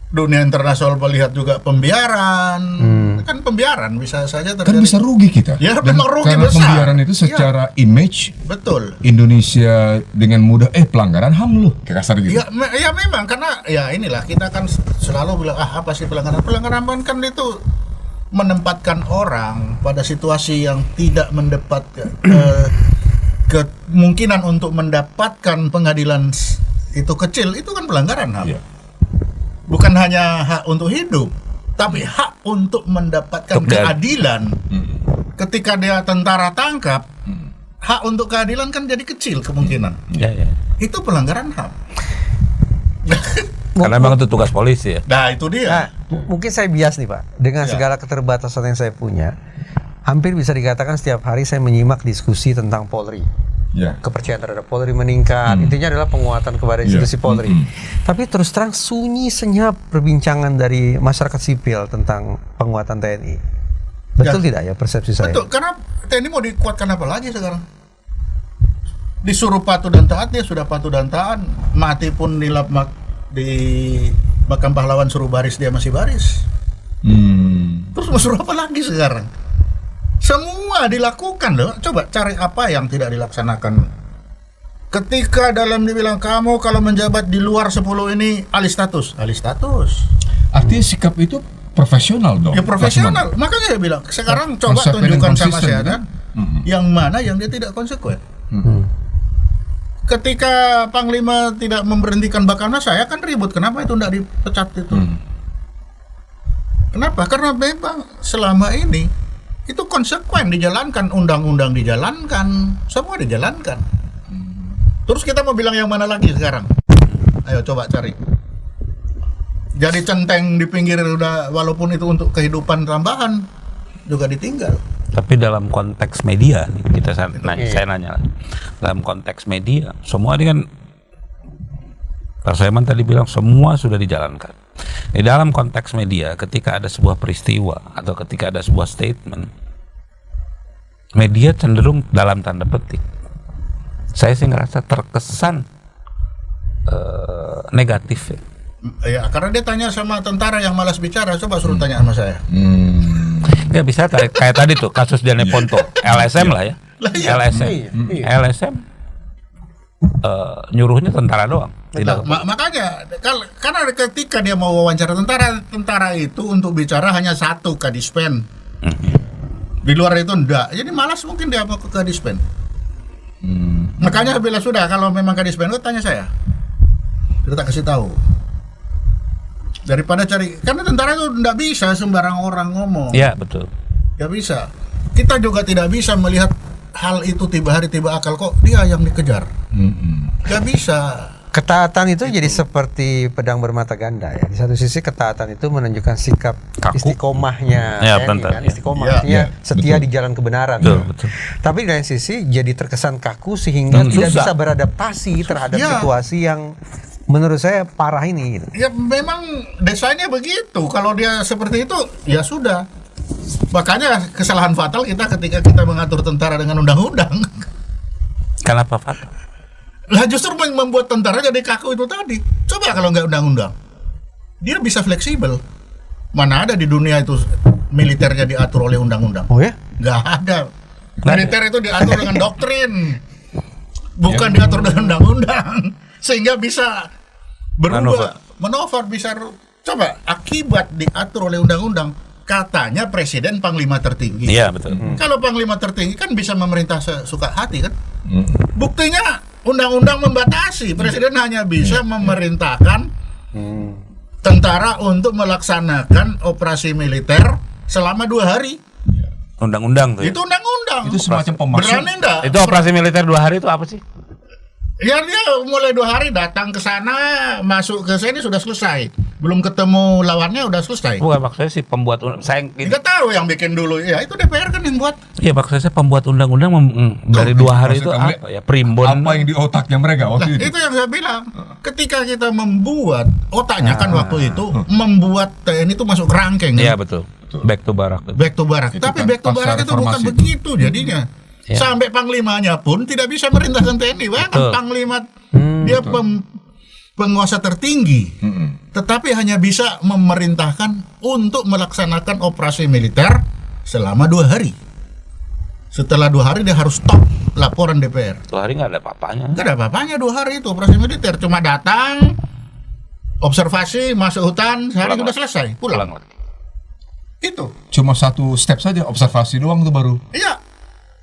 dunia internasional melihat juga pembiaran, kan pembiaran bisa saja terjadi. Kan bisa rugi kita. Ya, dan memang rugi karena besar. pembiaran itu secara image, betul. Indonesia dengan mudah pelanggaran HAM loh, kayak kasar gitu. Ya memang karena ya inilah kita kan selalu bilang apa sih pelanggaran? Pelanggaran kan itu menempatkan orang pada situasi yang tidak mendapat kemungkinan untuk mendapatkan pengadilan itu kecil, itu kan pelanggaran HAM. Iya. Bukan hanya hak untuk hidup, tapi hak untuk mendapatkan keadilan. Ketika dia tentara tangkap, hak untuk keadilan kan jadi kecil kemungkinan. Itu pelanggaran HAM. Karena memang itu tugas polisi ya. Nah itu dia. Nah, mungkin saya bias nih Pak, dengan segala keterbatasan yang saya punya, hampir bisa dikatakan setiap hari saya menyimak diskusi tentang Polri. Kepercayaan terhadap Polri meningkat, intinya adalah penguatan kepada institusi Polri. Tapi terus terang sunyi senyap perbincangan dari masyarakat sipil tentang penguatan TNI. Betul tidak ya persepsi saya? Betul, karena TNI mau dikuatkan apa lagi sekarang? Disuruh patuh dan taat, dia sudah patuh dan taat. Mati pun di makam pahlawan suruh baris, dia masih baris. Terus mau suruh apa lagi sekarang? Semua dilakukan loh. Coba cari apa yang tidak dilaksanakan. Ketika dalam dibilang kamu kalau menjabat di luar 10 ini alih status. Artinya sikap itu profesional dong. Ya profesional. Makanya saya bilang sekarang coba tunjukkan sama saya kan, yang mana yang dia tidak konsekuen. Ketika Panglima tidak memberhentikan Bakana, saya kan ribut. Kenapa itu tidak dipecat itu? Kenapa? Karena memang selama ini itu konsekuen dijalankan, undang-undang dijalankan, semua dijalankan. Terus kita mau bilang yang mana lagi sekarang? Ayo coba cari. Jadi centeng di pinggir udah, walaupun itu untuk kehidupan tambahan juga ditinggal. Tapi dalam konteks media, saya nanya, dalam konteks media, semua ini kan, Pak Soleman tadi bilang semua sudah dijalankan. Di dalam konteks media, ketika ada sebuah peristiwa atau ketika ada sebuah statement, media cenderung dalam tanda petik, saya sih ngerasa terkesan negatif ya. Ya, karena dia tanya sama tentara yang malas bicara, coba suruh tanya sama saya. Ya bisa kayak tadi tuh kasus Diane Ponto, LSM lah ya. LSM nyuruhnya tentara doang. Makanya karena ketika dia mau wawancara tentara itu untuk bicara hanya satu Kadispen. Di luar itu enggak. Jadi malas mungkin dia mau ke Kadispen. Makanya bila sudah kalau memang Kadispen itu tanya saya. Kita tak kasih tahu. Daripada cari, karena tentara itu enggak bisa sembarang orang ngomong. Iya, betul. Ya bisa. Kita juga tidak bisa melihat hal itu tiba hari tiba akal kok dia yang dikejar. Gak bisa. Ketaatan itu jadi seperti pedang bermata ganda ya. Di satu sisi ketaatan itu menunjukkan sikap Kaku. istiqomahnya, Ya, TNI betul, kan? ya. Istiqomah Ya, artinya ya, setia betul. di jalan kebenaran. Betul, betul. Tapi di lain sisi jadi terkesan kaku sehingga tidak susah. bisa beradaptasi terhadap Ya. situasi yang menurut saya parah ini. Gitu. Ya memang desainnya begitu. Kalau dia seperti itu, ya sudah. Makanya kesalahan fatal kita ketika kita mengatur tentara dengan undang-undang. Kenapa fatal? Lah justru membuat tentara jadi kaku itu tadi. Coba kalau nggak undang-undang, dia bisa fleksibel. Mana ada di dunia itu militernya diatur oleh undang-undang? Oh ya? Nggak ada. Militer itu diatur dengan doktrin, bukan diatur dengan undang-undang, sehingga bisa berubah, manuver bisa. Coba akibat diatur oleh undang-undang, katanya presiden panglima tertinggi. Iya, betul. Kalau panglima tertinggi kan bisa memerintah sesuka hati kan? Buktinya undang-undang membatasi, presiden hanya bisa memerintahkan tentara untuk melaksanakan operasi militer selama 2 hari. Undang-undang tuh. Ya? Itu undang-undang. Itu semacam pemasuk. Berani enggak? Itu operasi militer 2 hari itu apa sih? Ya dia mulai 2 hari datang ke sana, masuk ke sini sudah selesai. Belum ketemu lawannya udah selesai. Bukan maksudnya si pembuat saya Nggak tahu yang bikin dulu. Ya itu DPR kan yang buat. Iya, maksudnya pembuat undang-undang dari 2 hari itu maksud kamu, apa ya? Primbon. Apa yang di otaknya mereka waktu itu? Itu yang saya bilang. Ketika kita membuat otaknya kan waktu itu membuat TNI itu masuk kerangkeng. Iya, betul. Back to barak. Back to barak. Itu Tapi kan back to pasca barak itu bukan reformasi. begitu jadinya. Ya. Sampai panglimanya pun tidak bisa merintahkan TNI. Bahkan Betul. panglima dia penguasa tertinggi. Tetapi hanya bisa memerintahkan untuk melaksanakan operasi militer selama 2 hari. Setelah 2 hari dia harus stop laporan DPR. 2 hari nggak ada apa-apanya. Nggak ada apa-apanya 2 hari itu operasi militer. Cuma datang, observasi, masuk hutan, sehari Pulang sudah selesai, pulang. lagi. Itu. Cuma satu step saja, observasi doang tuh baru, Iya.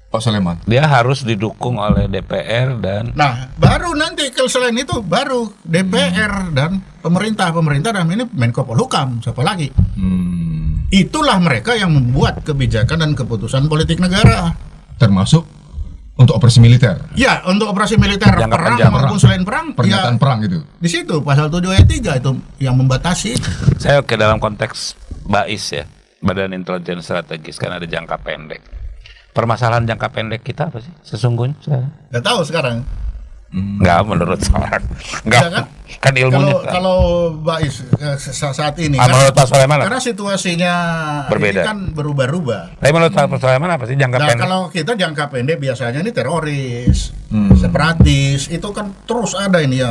Pak Soleman. Dia harus didukung oleh DPR dan Nah, baru nanti kalau selain itu baru DPR dan pemerintah dalam ini Menko Polhukam, siapa lagi? Itulah mereka yang membuat kebijakan dan keputusan politik negara. Termasuk untuk operasi militer, Ya, untuk operasi militer Jangka perang panjang, maupun selain perang, pernyataan ya perang itu. di situ pasal 7 ayat 3 itu yang membatasi. saya ke dalam konteks BAIS ya, Badan Intelijen Strategis, kan ada jangka pendek. Permasalahan jangka pendek kita apa sih sesungguhnya sekarang? Nggak tahu sekarang. Enggak, menurut saya. Enggak. Ya kan? Kan ilmunya. Kalau Bais saat ini Menurut Pak Soleman apa? karena situasinya Berbeda. ini kan berubah-ubah. Tapi menurut Pak Soleman apa sih jangka Nah, pendek? kalau kita jangka pendek biasanya ini teroris, separatis, itu kan terus ada ini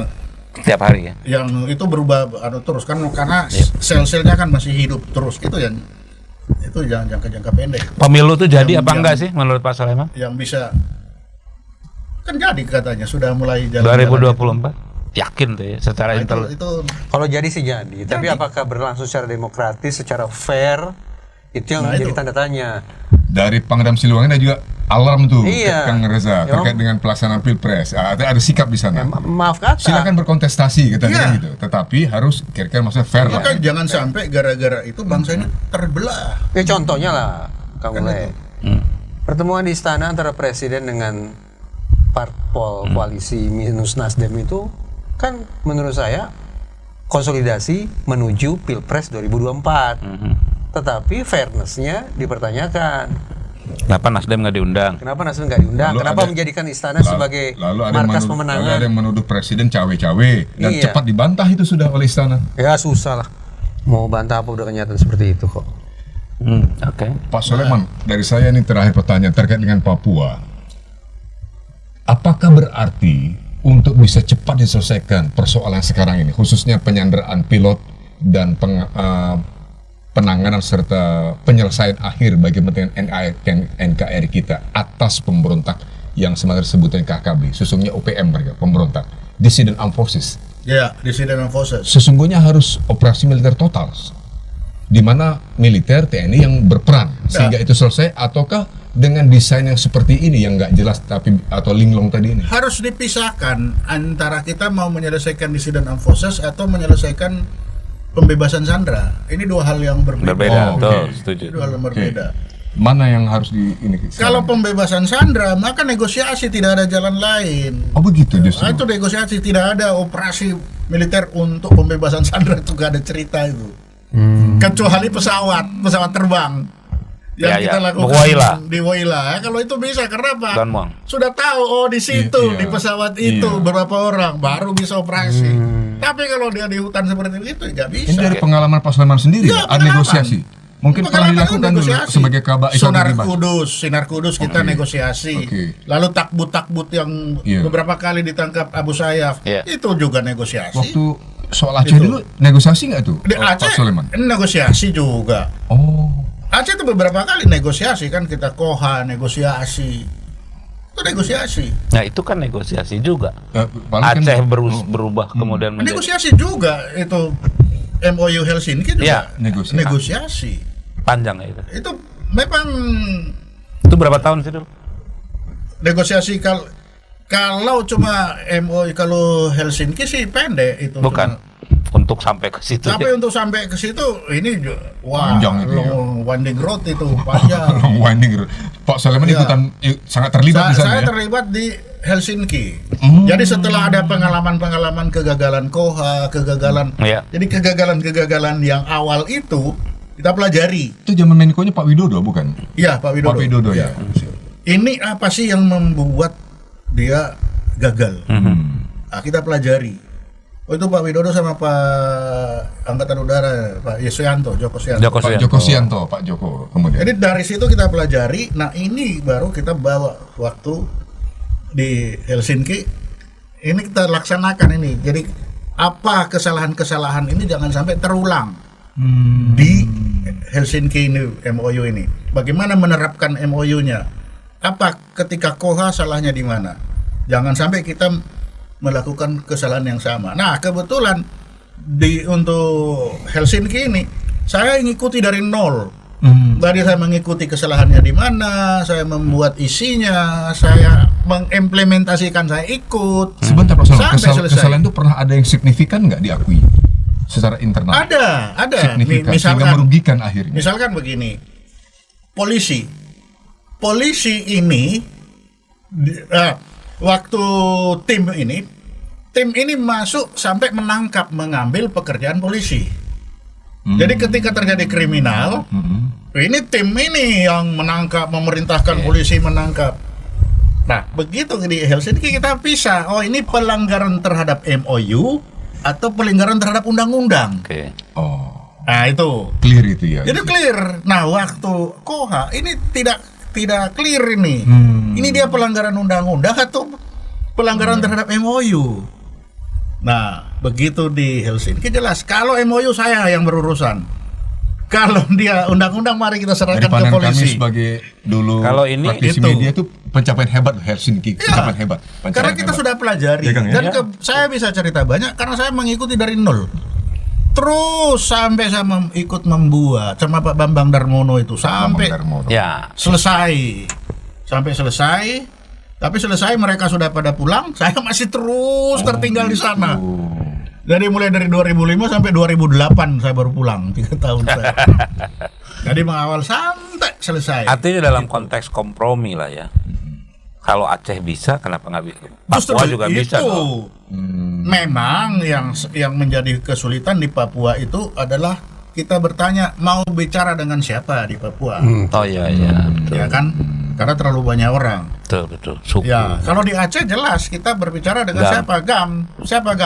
Setiap hari ya. yang itu berubah terus kan karena sel-selnya kan masih hidup terus itu jangka pendek Pemilu tuh jadi Yang- apa yang- enggak sih menurut Pak Soleman? yang bisa kan jadi katanya sudah mulai jalan 2024? Yakin tuh ya secara itu, intel. itu Kalau jadi sih jadi, tapi apakah berlangsung secara demokratis, secara fair, itu yang Nah, menjadi itu. tanda tanya. Dari Pangdam Siliwangi ada juga alarm tuh, Iya. Kang Reza, Ya, terkait dengan pelaksanaan pilpres. Ada sikap di sana. Maaf kata. Silakan berkontestasi katanya Iya. kan gitu, tetapi harus kira-kira maksudnya fair lah. maka jangan sampai gara-gara itu bangsa ini terbelah. Ya contohnya lah, Kang Ule. Pertemuan di istana antara presiden dengan parpol koalisi minus Nasdem itu kan menurut saya konsolidasi menuju Pilpres 2024. Tetapi fairness-nya dipertanyakan. Kenapa Nasdem nggak diundang? Kenapa Nasdem nggak diundang? Lalu Kenapa ada- menjadikan istana sebagai lalu ada yang markas menuduh- pemenangan? lalu ada yang menuduh presiden cawe-cawe dan Iya. cepat dibantah itu sudah oleh istana. Ya susah lah. Mau bantah apa udah kenyataan seperti itu kok. Oke. Pak Soleman, dari saya ini terakhir pertanyaan terkait dengan Papua. Apakah berarti untuk bisa cepat diselesaikan persoalan sekarang ini, khususnya penyanderaan pilot dan penanganan serta penyelesaian akhir bagi kepentingan NKRI kita atas pemberontak yang sebenarnya disebutnya KKB, sesungguhnya OPM mereka, pemberontak, Dissident Armed Forces. Ya, Dissident Armed Forces. Sesungguhnya harus operasi militer total, di mana militer TNI yang berperan sehingga itu selesai, ataukah dengan desain yang seperti ini yang nggak jelas tapi atau linglong tadi ini? Harus dipisahkan antara kita mau menyelesaikan Dissident Armed Forces atau menyelesaikan pembebasan sandera. Ini dua hal yang berbeda. Berbeda, Oh, betul, oke. setuju. Dua hal yang berbeda. Mana yang harus ini? Kalau pembebasan Sandra, maka negosiasi, tidak ada jalan lain. Oh begitu justru. Itu negosiasi, tidak ada operasi militer untuk pembebasan Sandra, itu gak ada cerita itu. Kecuali pesawat terbang yang kita lakukan di Woila. Kalau itu bisa, karena apa? Sudah tahu di situ di pesawat itu berapa orang, baru bisa operasi. Tapi kalau dia di hutan seperti itu nggak bisa. Ini dari pengalaman Pak Sulaiman sendiri, ada negosiasi. Mungkin pernah dilakukan dulu sebagai kabak Sinar Kudus kita negosiasi. Lalu takbut yang beberapa kali ditangkap Abu Sayyaf, itu juga negosiasi. Waktu soal Aceh dulu negosiasi nggak tuh? Di Aceh negosiasi juga. Aceh itu beberapa kali negosiasi kan, kita Koha negosiasi. Itu negosiasi. Nah itu kan negosiasi juga. Aceh berubah kemudian menjadi negosiasi juga itu. MOU Helsinki juga negosiasi. Panjang ya itu. Itu memang. Itu berapa tahun sih dulu? Negosiasi kalau cuma MOU, kalau Helsinki sih pendek itu. Bukan. Untuk sampai ke situ. Untuk sampai ke situ ini panjang itu. Winding road itu panjang. Winding road. Pak Sulaiman ikutan sangat terlibat di sana. Saya terlibat di Helsinki. Jadi setelah ada pengalaman kegagalan Koha, jadi kegagalan yang awal itu kita pelajari. Itu zaman Menko-nya Pak Widodo bukan? Iya, Pak Widodo. Pak Widodo ya. Ini apa sih yang membuat dia gagal? Nah, kita pelajari. Itu Pak Widodo sama Pak Angkatan Udara, Pak Joko Sianto. Pak Joko. Kemudian. Jadi dari situ kita pelajari. Nah, ini baru kita bawa waktu di Helsinki. Ini kita laksanakan ini. Jadi apa kesalahan-kesalahan ini jangan sampai terulang di Helsinki ini, MOU ini. Bagaimana menerapkan MOU-nya? Apa ketika Koha salahnya di mana? Jangan sampai kita melakukan kesalahan yang sama. Nah, kebetulan untuk Helsinki ini saya ngikuti dari nol. Dari saya mengikuti kesalahannya di mana, saya membuat isinya, saya mengimplementasikan, saya ikut. Sebentar Pak Sulaiman, kesalahan itu pernah ada yang signifikan nggak diakui secara internal? Ada. Signifikan, sehingga merugikan akhirnya. Misalkan begini, polisi ini waktu tim ini masuk sampai mengambil pekerjaan polisi. Jadi ketika terjadi kriminal, ini tim ini yang menangkap, memerintahkan polisi menangkap. Nah, begitu di Helsinki kita pisah. Oh, ini pelanggaran terhadap MOU atau pelanggaran terhadap undang-undang. Nah, itu clear itu ya. Jadi clear. Nah, waktu Koha ini tidak clear ini. Ini dia pelanggaran undang-undang atau pelanggaran terhadap MOU. Nah, begitu di Helsinki jelas. Kalau MOU saya yang berurusan. Kalau dia undang-undang, mari kita serahkan ke polisi. Kami sebagai dulu kalau ini praktisi media itu pencapaian hebat Helsinki, pencapaian hebat. Karena kita sudah pelajari. Dan saya bisa cerita banyak karena saya mengikuti dari nol. Terus sampai saya ikut membuat sama Pak Bambang Darmono itu sampai selesai. Sampai selesai. Tapi selesai mereka sudah pada pulang, saya masih terus tertinggal di sana. Jadi mulai dari 2005 sampai 2008 saya baru pulang, 3 tahun saya. Jadi mengawal sampai selesai. Artinya dalam konteks kompromi lah ya. Kalau Aceh bisa, kenapa nggak bisa? Papua juga bisa dong. Memang yang menjadi kesulitan di Papua itu adalah kita bertanya mau bicara dengan siapa di Papua. Oh iya, betul. Ya kan? Karena terlalu banyak orang. Betul. Suku. Ya, kalau di Aceh jelas kita berbicara dengan siapa? GAM,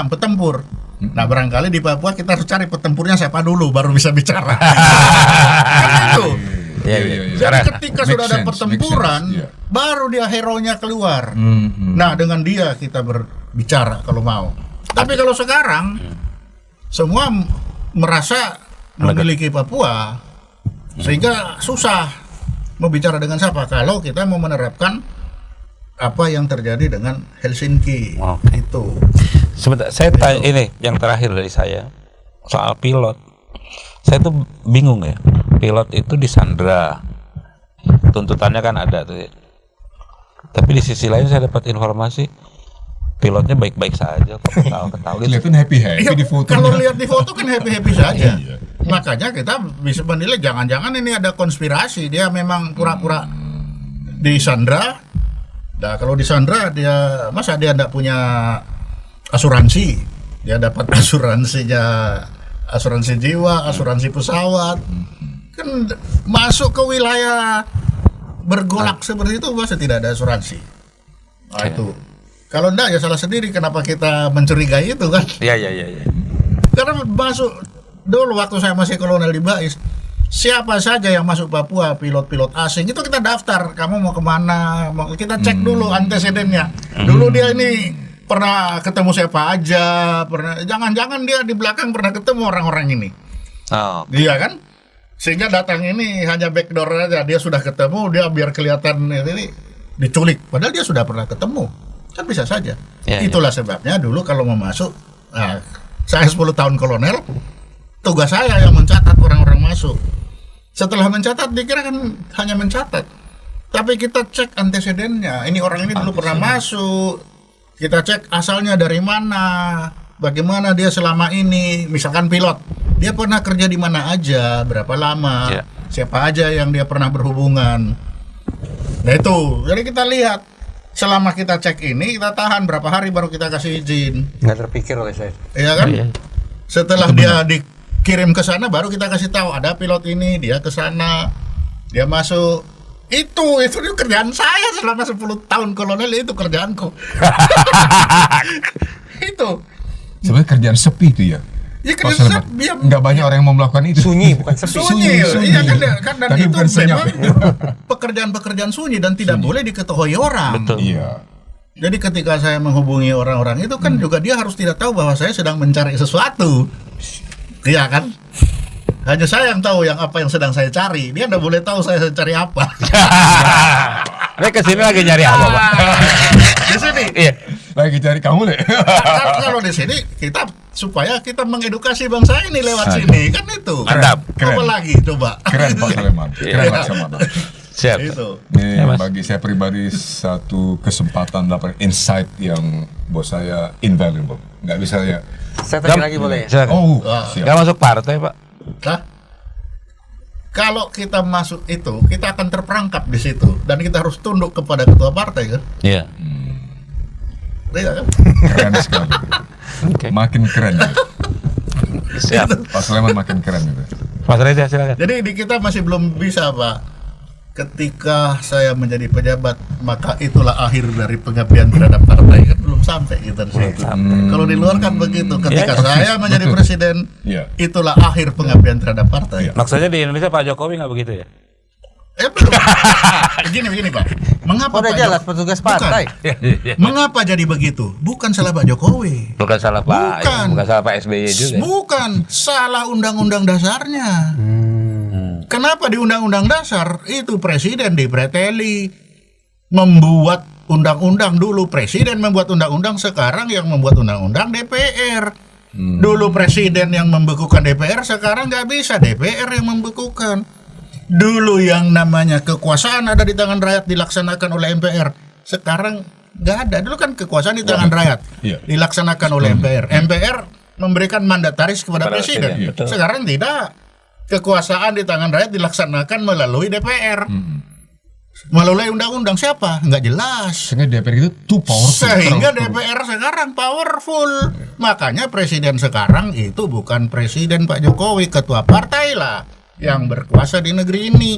petempur. Nah, barangkali di Papua kita harus cari petempurnya siapa dulu baru bisa bicara. Kan itu. Jadi ketika sudah ada pertempuran, baru dia hero-nya keluar. Nah, dengan dia kita berbicara kalau mau. Tapi kalau sekarang semua merasa memiliki Papua, sehingga susah mau bicara dengan siapa kalau kita mau menerapkan apa yang terjadi dengan Helsinki. Itu. Sebentar, saya tanya ini yang terakhir dari saya soal pilot. Saya tuh bingung ya. Pilot itu disandra, tuntutannya kan ada tuh ya. Tapi di sisi lain saya dapat informasi pilotnya baik-baik saja, ketawa-ketawa gitu. Kelihatan happy di foto. Kalau lihat di foto kan happy saja. Makanya kita bisa menilai jangan-jangan ini ada konspirasi, dia memang pura-pura disandra. Nah, kalau disandra dia masa dia enggak punya asuransi? Dia dapat asuransi jiwa, asuransi pesawat. Kan masuk ke wilayah bergolak seperti itu masa tidak ada asuransi? Nah, itu. Kalau enggak ya salah sendiri, kenapa kita mencurigai itu kan? Iya. Karena masuk dulu waktu saya masih kolonel di Bais, siapa saja yang masuk Papua pilot-pilot asing itu kita daftar, kamu mau kemana, kita cek dulu antecedennya. Dulu dia ini pernah ketemu siapa aja, jangan-jangan dia di belakang pernah ketemu orang-orang ini. Oh. Iya kan? Sehingga datang ini hanya backdoor aja, dia sudah ketemu, dia biar kelihatan ini diculik, padahal dia sudah pernah ketemu. Kan bisa saja. Itulah sebabnya dulu kalau mau masuk, nah, saya 10 tahun kolonel, tugas saya yang mencatat orang-orang masuk. Setelah mencatat, dikira kan hanya mencatat. Tapi kita cek antecedennya. Ini orang ini dulu pernah masuk. Kita cek asalnya dari mana, bagaimana dia selama ini. Misalkan pilot, dia pernah kerja di mana aja, berapa lama, siapa aja yang dia pernah berhubungan. Nah itu, jadi kita lihat. Selama kita cek ini, kita tahan berapa hari baru kita kasih izin. Nggak terpikir oleh saya. Iya kan? Setelah dia dikirim ke sana, baru kita kasih tahu ada pilot ini, dia ke sana, dia masuk. Itu kerjaan saya selama 10 tahun kolonel, itu kerjaanku. Itu. Sebenarnya kerjaan sepi itu ya. Ya Pak kerjaan Sulaiman. sepi. Nggak banyak orang yang mau melakukan itu. Sunyi, bukan sepi. Sunyi. Iya kan dan Tapi itu bukan senyap. memang pekerjaan-pekerjaan sunyi dan tidak boleh diketahui orang. Betul. Iya. Jadi ketika saya menghubungi orang-orang itu kan juga dia harus tidak tahu bahwa saya sedang mencari sesuatu. Iya kan? Hanya saya yang tahu yang apa yang sedang saya cari. Dia tidak boleh tahu saya sedang cari apa. Ini kesini lagi nyari apa, Pak? Di sini. Iya. Lagi cari kamu deh. Kalau di sini kita supaya kita mengedukasi bangsa ini lewat sini kan itu. Mantap. Keren. Apa lagi coba? Keren Pak Sulaiman. Keren Laksamana. Siap. Itu. Ini Mas. bagi saya pribadi satu kesempatan dapat insight yang buat saya invaluable. Nggak bisa ya. Saya tanya lagi boleh ya? Silakan. Oh, Wah. siap. Nggak masuk partai, Pak. Nah, kalau kita masuk itu, kita akan terperangkap di situ dan kita harus tunduk kepada ketua partai kan? Iya. Iya kan? Keren sekali. Oke. Makin keren. Ya. Siap. Pak Sulaiman makin keren gitu. Mas Reza, silakan. Jadi di kita masih belum bisa Pak. Ketika saya menjadi pejabat, maka itulah akhir dari pengabdian terhadap partai kan belum sampai kita di situ. Kalau di luar kan begitu. Ketika Iya, saya menjadi betul. presiden, Iya. itulah akhir pengabdian terhadap partai. Iya. Maksudnya di Indonesia Pak Jokowi nggak begitu ya? Belum. Begini Pak. Mengapa Udah Pak jelas Jok- petugas Bukan. partai. Mengapa jadi begitu? Bukan salah Pak Jokowi. Bukan salah Pak, Bukan. bukan salah Pak SBY juga. Bukan, salah undang-undang dasarnya. Kenapa di undang-undang dasar itu presiden dipreteli membuat undang-undang dulu, presiden membuat undang-undang, sekarang yang membuat undang-undang DPR. Dulu presiden yang membekukan DPR, sekarang nggak bisa DPR yang membekukan. Dulu yang namanya kekuasaan ada di tangan rakyat dilaksanakan oleh MPR, sekarang nggak ada. Dulu kan kekuasaan di tangan rakyat Iya. dilaksanakan oleh MPR. MPR memberikan mandataris kepada Kepada presiden. presiden, betul. Sekarang tidak. Kekuasaan di tangan rakyat dilaksanakan melalui DPR. Melalui undang-undang siapa? Nggak jelas. Sehingga DPR itu too powerful. Sehingga terlalu- DPR sekarang powerful. Makanya presiden sekarang itu bukan presiden Pak Jokowi, ketua partai lah yang berkuasa di negeri ini.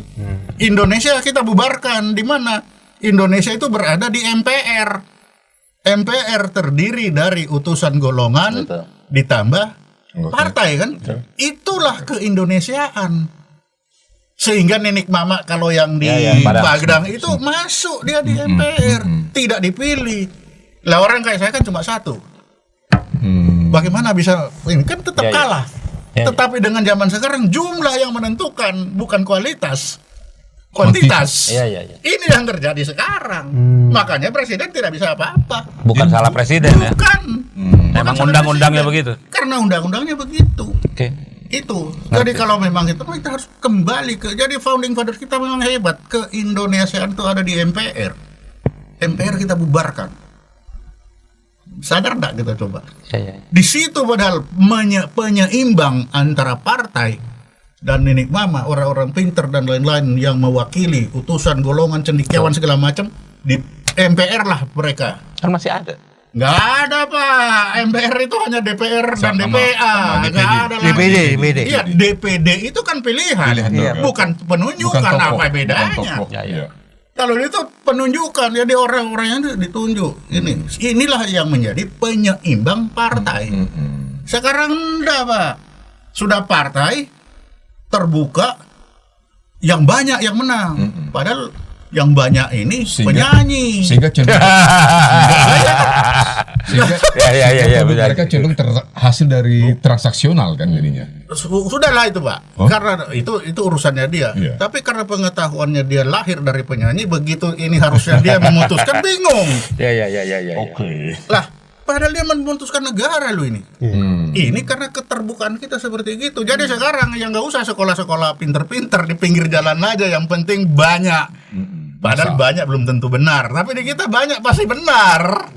Indonesia kita bubarkan di mana? Indonesia itu berada di MPR. MPR terdiri dari utusan golongan Betul. ditambah Anggota. partai kan? Itulah keindonesiaan. Sehingga nenek mama kalau yang di Padang. Padang itu masuk dia di MPR, tidak dipilih. Lah orang kayak saya kan cuma satu. Bagaimana bisa ini kan tetap Ya, ya. kalah. Ya, ya. Tetapi dengan zaman sekarang jumlah yang menentukan bukan kualitas, kuantitas. Iya. Ini yang terjadi sekarang. Makanya presiden tidak bisa apa-apa. Bukan salah presiden ya. Bukan. Emang Bukan undang-undangnya presiden. begitu. Karena undang-undangnya begitu. Oke. Itu. Jadi kalau memang itu kita harus kembali ke, jadi founding father kita memang hebat. Keindonesiaan itu ada di MPR. MPR kita bubarkan. Sadar enggak kita coba? Iya. Di situ padahal penyeimbang antara partai dan nenek mama, orang-orang pinter dan lain-lain yang mewakili utusan golongan cendekiawan segala macam di MPR lah mereka. Kan masih ada. Nggak ada Pak, MPR itu hanya DPR dan Sama DPA, nggak ada lagi. DPD. Iya, DPD itu kan pilihan, Pilihan bukan penunjukan. Bukan tokoh, apa bedanya? bukan tokoh. Ya, ya. Kalau itu penunjukan, jadi orang-orang yang ditunjuk. Inilah yang menjadi penyeimbang partai. Sekarang enggak Pak, sudah partai terbuka, yang banyak yang menang. Padahal yang banyak ini penyanyi. Sehingga cenderung Ya, benar. mereka cenderung terhasil dari transaksional kan jadinya. Sudahlah itu Pak, karena itu urusannya dia. Iya. Tapi karena pengetahuannya dia lahir dari penyanyi, begitu ini harusnya dia memutuskan, bingung. Ya. Oke. Lah, padahal dia memutuskan negara lu ini. Ini karena keterbukaan kita seperti gitu. Jadi sekarang yang nggak usah sekolah-sekolah pinter-pinter, di pinggir jalan aja, yang penting banyak. Padahal banyak belum tentu benar, tapi di kita banyak pasti benar.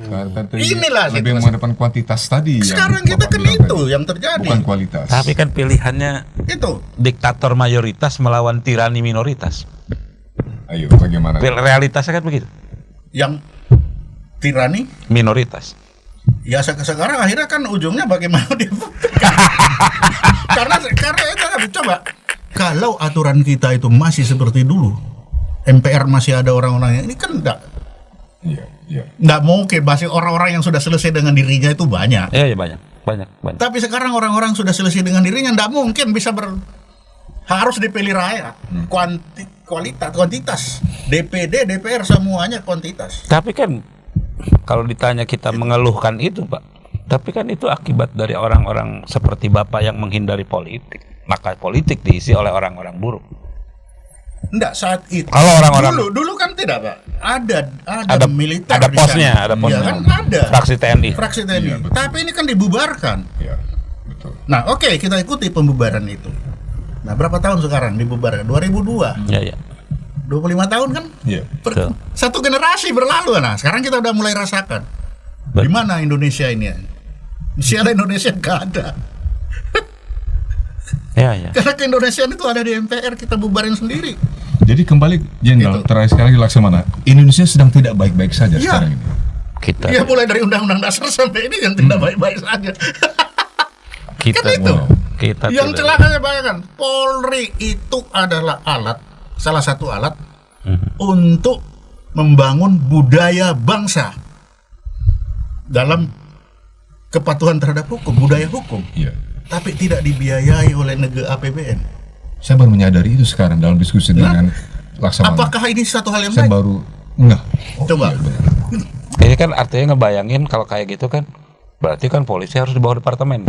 Inilah lebih situasi. mengedepan kuantitas tadi. Sekarang yang kita Bapak kan bilang itu tadi. yang terjadi. Bukan kualitas. Tapi kan pilihannya Itu diktator mayoritas melawan tirani minoritas. Ayo, bagaimana? Realitasnya kan begitu. yang tirani. Minoritas. Ya sekarang akhirnya kan ujungnya bagaimana dia karena itu coba, kalau aturan kita itu masih seperti dulu, MPR masih ada orang-orangnya, ini kan Iya. enggak mungkin, masih orang-orang yang sudah selesai dengan dirinya itu banyak. Ya banyak. Tapi sekarang orang-orang sudah selesai dengan dirinya, enggak mungkin bisa harus dipilih rakyat. Kuantitas. DPD, DPR semuanya kuantitas. Tapi kan kalau ditanya kita mengeluhkan itu Pak, tapi kan itu akibat dari orang-orang seperti Bapak yang menghindari politik. Maka politik diisi oleh orang-orang buruk. Enggak, saat itu. Kalau orang-orang dulu kan tidak Pak. Ada militer ada di posnya, sana. ada posnya. Ya kan ada. Fraksi TNI. Fraksi TNI. Iya, betul. Tapi ini kan dibubarkan. Iya, betul. Nah, oke, kita ikuti pembubaran itu. Nah, berapa tahun sekarang dibubarkan? 2002. Ya. 25 tahun kan? Iya. Betul. Satu generasi berlalu. Nah, sekarang kita udah mulai rasakan. Di mana Indonesia ini? Siapa Indonesia nggak ada. Ya. Karena keindonesiaan itu ada di MPR, kita bubarin sendiri. Jadi kembali Jenderal, Gitu. terakhir sekali Laksamana, Indonesia sedang tidak baik-baik saja Iya. sekarang ini. Kita Ya mulai dari undang-undang dasar sampai ini yang tidak baik-baik saja. kita Kan itu. kita Yang tidak- celakanya bayangkan, Polri itu adalah salah satu alat untuk membangun budaya bangsa dalam kepatuhan terhadap hukum, budaya hukum, Iya. tapi tidak dibiayai oleh negara APBN. Saya baru menyadari itu sekarang dalam diskusi dengan Laksamana. Apakah ini satu hal yang Saya baik? baru enggak. Coba. Iya, benar. Ini kan artinya ngebayangin kalau kayak gitu kan, berarti kan polisi harus di bawah departemen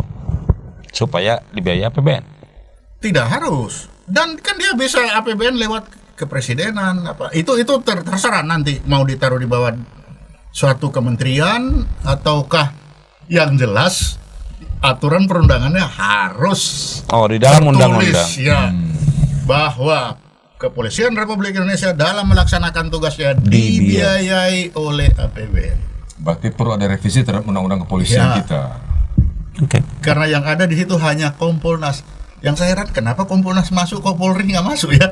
supaya dibiayai APBN. Tidak harus. Dan kan dia bisa APBN lewat kepresidenan apa. Itu terserah nanti mau ditaruh di bawah suatu kementerian ataukah, yang jelas aturan perundangannya harus Oh, di dalam tertulis, undang-undang. ya, bahwa Kepolisian Republik Indonesia dalam melaksanakan tugasnya dibiayai oleh APBN. Berarti perlu ada revisi terhadap undang-undang kepolisian Ya. kita. Oke. Karena yang ada di situ hanya Kompolnas. Yang saya heran kenapa Kompolnas masuk, kok Polri nggak masuk ya?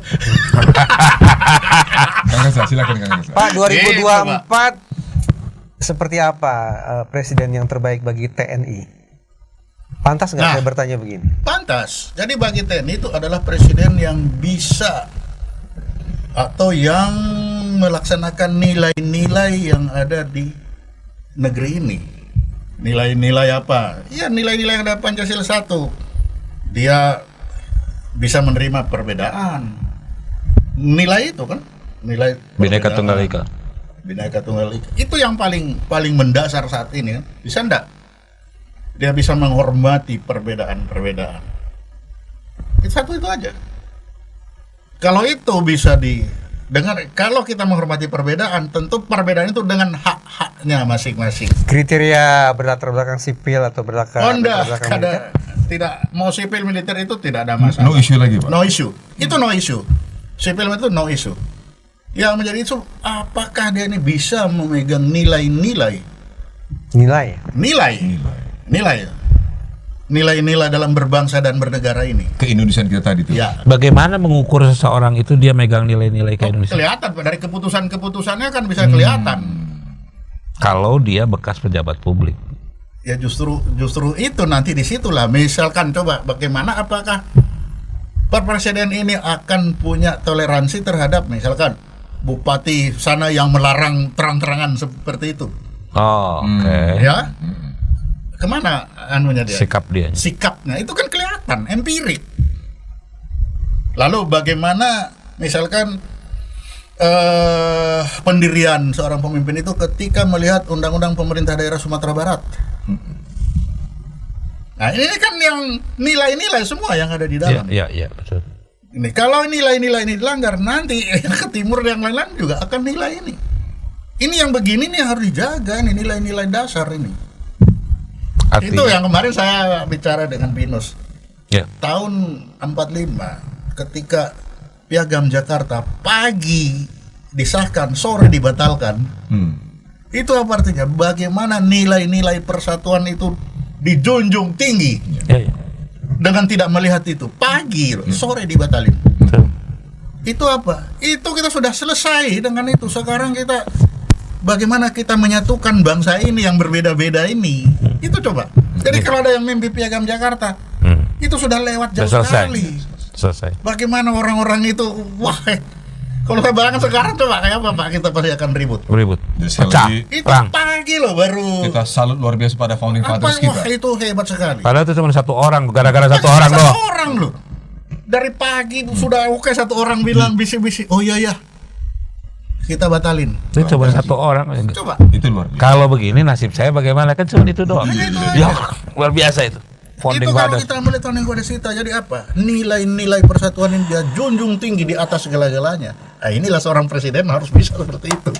Kang Reza, silakan Kang Reza. Pak, 2024 seperti apa presiden yang terbaik bagi TNI? Pantas nggak Nah. saya bertanya begini? Pantas. Jadi bagi TNI itu adalah presiden yang bisa atau yang melaksanakan nilai-nilai yang ada di negeri ini. Nilai-nilai apa? Ya nilai-nilai yang ada Pancasila 1. Dia bisa menerima perbedaan. Nilai itu kan? Nilai Bhinneka perbedaan. Tunggal Ika. Bhinneka Tunggal Ika. Itu yang paling mendasar saat ini kan? Bisa enggak? Dia bisa menghormati perbedaan-perbedaan. Itu aja. Kalau itu bisa kalau kita menghormati perbedaan, tentu perbedaan itu dengan hak-haknya masing-masing. Kriteria berlatar belakang sipil atau berlatar Enggak, belakang militer? tidak mau sipil militer itu tidak ada masalah. No issue lagi, Pak. No issue. Itu no issue. Sipil itu no issue. Yang menjadi isu, apakah dia ini bisa memegang nilai-nilai? Nilai. Nilai. nilai-nilai dalam berbangsa dan bernegara ini. Keindonesiaan kita tadi tuh. Ya, Bagaimana mengukur seseorang itu dia megang nilai-nilai keindonesiaan? kelihatan Pak, dari keputusan-keputusannya kan bisa kelihatan. Kalau dia bekas pejabat publik. Ya justru itu nanti disitulah. Misalkan coba bagaimana, apakah Pak Presiden ini akan punya toleransi terhadap misalkan bupati sana yang melarang terang-terangan seperti itu, Oh, oke. ya? Kemana anunya dia? Sikap dia. Sikapnya itu kan kelihatan, empirik. Lalu bagaimana misalkan pendirian seorang pemimpin itu ketika melihat undang-undang pemerintah daerah Sumatera Barat. Nah ini kan yang nilai-nilai semua yang ada di dalam. Iya, betul. Ini kalau nilai-nilai ini dilanggar, nanti yang ke timur yang lain-lain juga akan nilai ini. Ini yang begini nih harus dijaga, ini nilai-nilai dasar ini. Artinya, Itu yang kemarin saya bicara dengan Binus. ya. Tahun 45 ketika Piagam Jakarta pagi disahkan, sore dibatalkan. Itu apa artinya? Bagaimana nilai-nilai persatuan itu dijunjung tinggi Ya. dengan tidak melihat itu. Pagi, loh, sore dibatalin. Betul. Itu apa? Itu kita sudah selesai dengan itu. Sekarang kita bagaimana kita menyatukan bangsa ini yang berbeda-beda ini. Itu coba. Jadi kalau ada yang mimpi Piagam Jakarta, itu sudah lewat jauh Sudah selesai. sekali. Selesai. Bagaimana orang-orang itu, wah, kalau saya bayangkan sekarang coba kayak apa Pak, kita pasti akan ribut. Beribut. Jadi sekali Pecah. lagi Itu Perang. pagi loh baru. kita salut luar biasa pada founding Apa, fathers wah, kita. itu hebat sekali. Padahal itu cuma satu orang, gara-gara satu orang Satu doang. orang loh. Dari pagi sudah oke, satu orang bilang bisi-bisi, oh iya, kita batalin. Itu cuma satu orang. Coba. Itu luar biasa. Kalau begini nasib saya bagaimana, kan cuma itu doang. Ya, luar biasa itu. Founding Itu kalau fathers. kita melihat founding fathers kita, jadi apa? Nilai-nilai persatuan ini dia junjung tinggi di atas segala-galanya. Nah, inilah seorang presiden harus bisa seperti itu.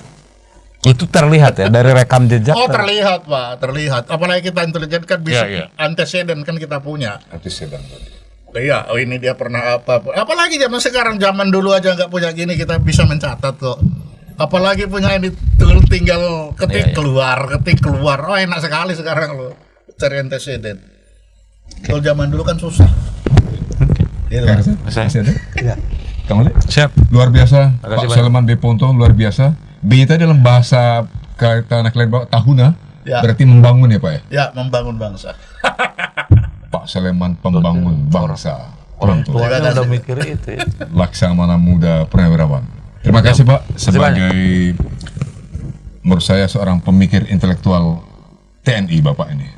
Itu terlihat ya dari rekam jejak. Oh, terlihat Pak, terlihat. Apalagi kita intelijen kan bisa Iya. antecedent kan kita punya. Nanti sedang tadi. Iya, oh ini dia pernah apa. Apalagi zaman sekarang, zaman dulu aja nggak punya gini kita bisa mencatat kok. Apalagi punya ini tinggal ketik keluar. Oh enak sekali sekarang loh cari antecedent. Kalau zaman dulu kan susah. Gitu, Pak. Masih ada? Iya. Kamu lihat? Siap. Luar biasa, Makasih Pak banyak. Sulaiman B. Ponto, luar biasa. B itu dalam bahasa kata anak lain tahuna, Ya. berarti membangun ya Pak ya? Ya, membangun bangsa. Pak Sulaiman pembangun bangsa. Orang Contoh. tuanya Terima udah kasih. mikir itu ya. Laksamana Muda Purnawirawan. Terima kasih Pak sebagai menurut saya seorang pemikir intelektual TNI Bapak ini.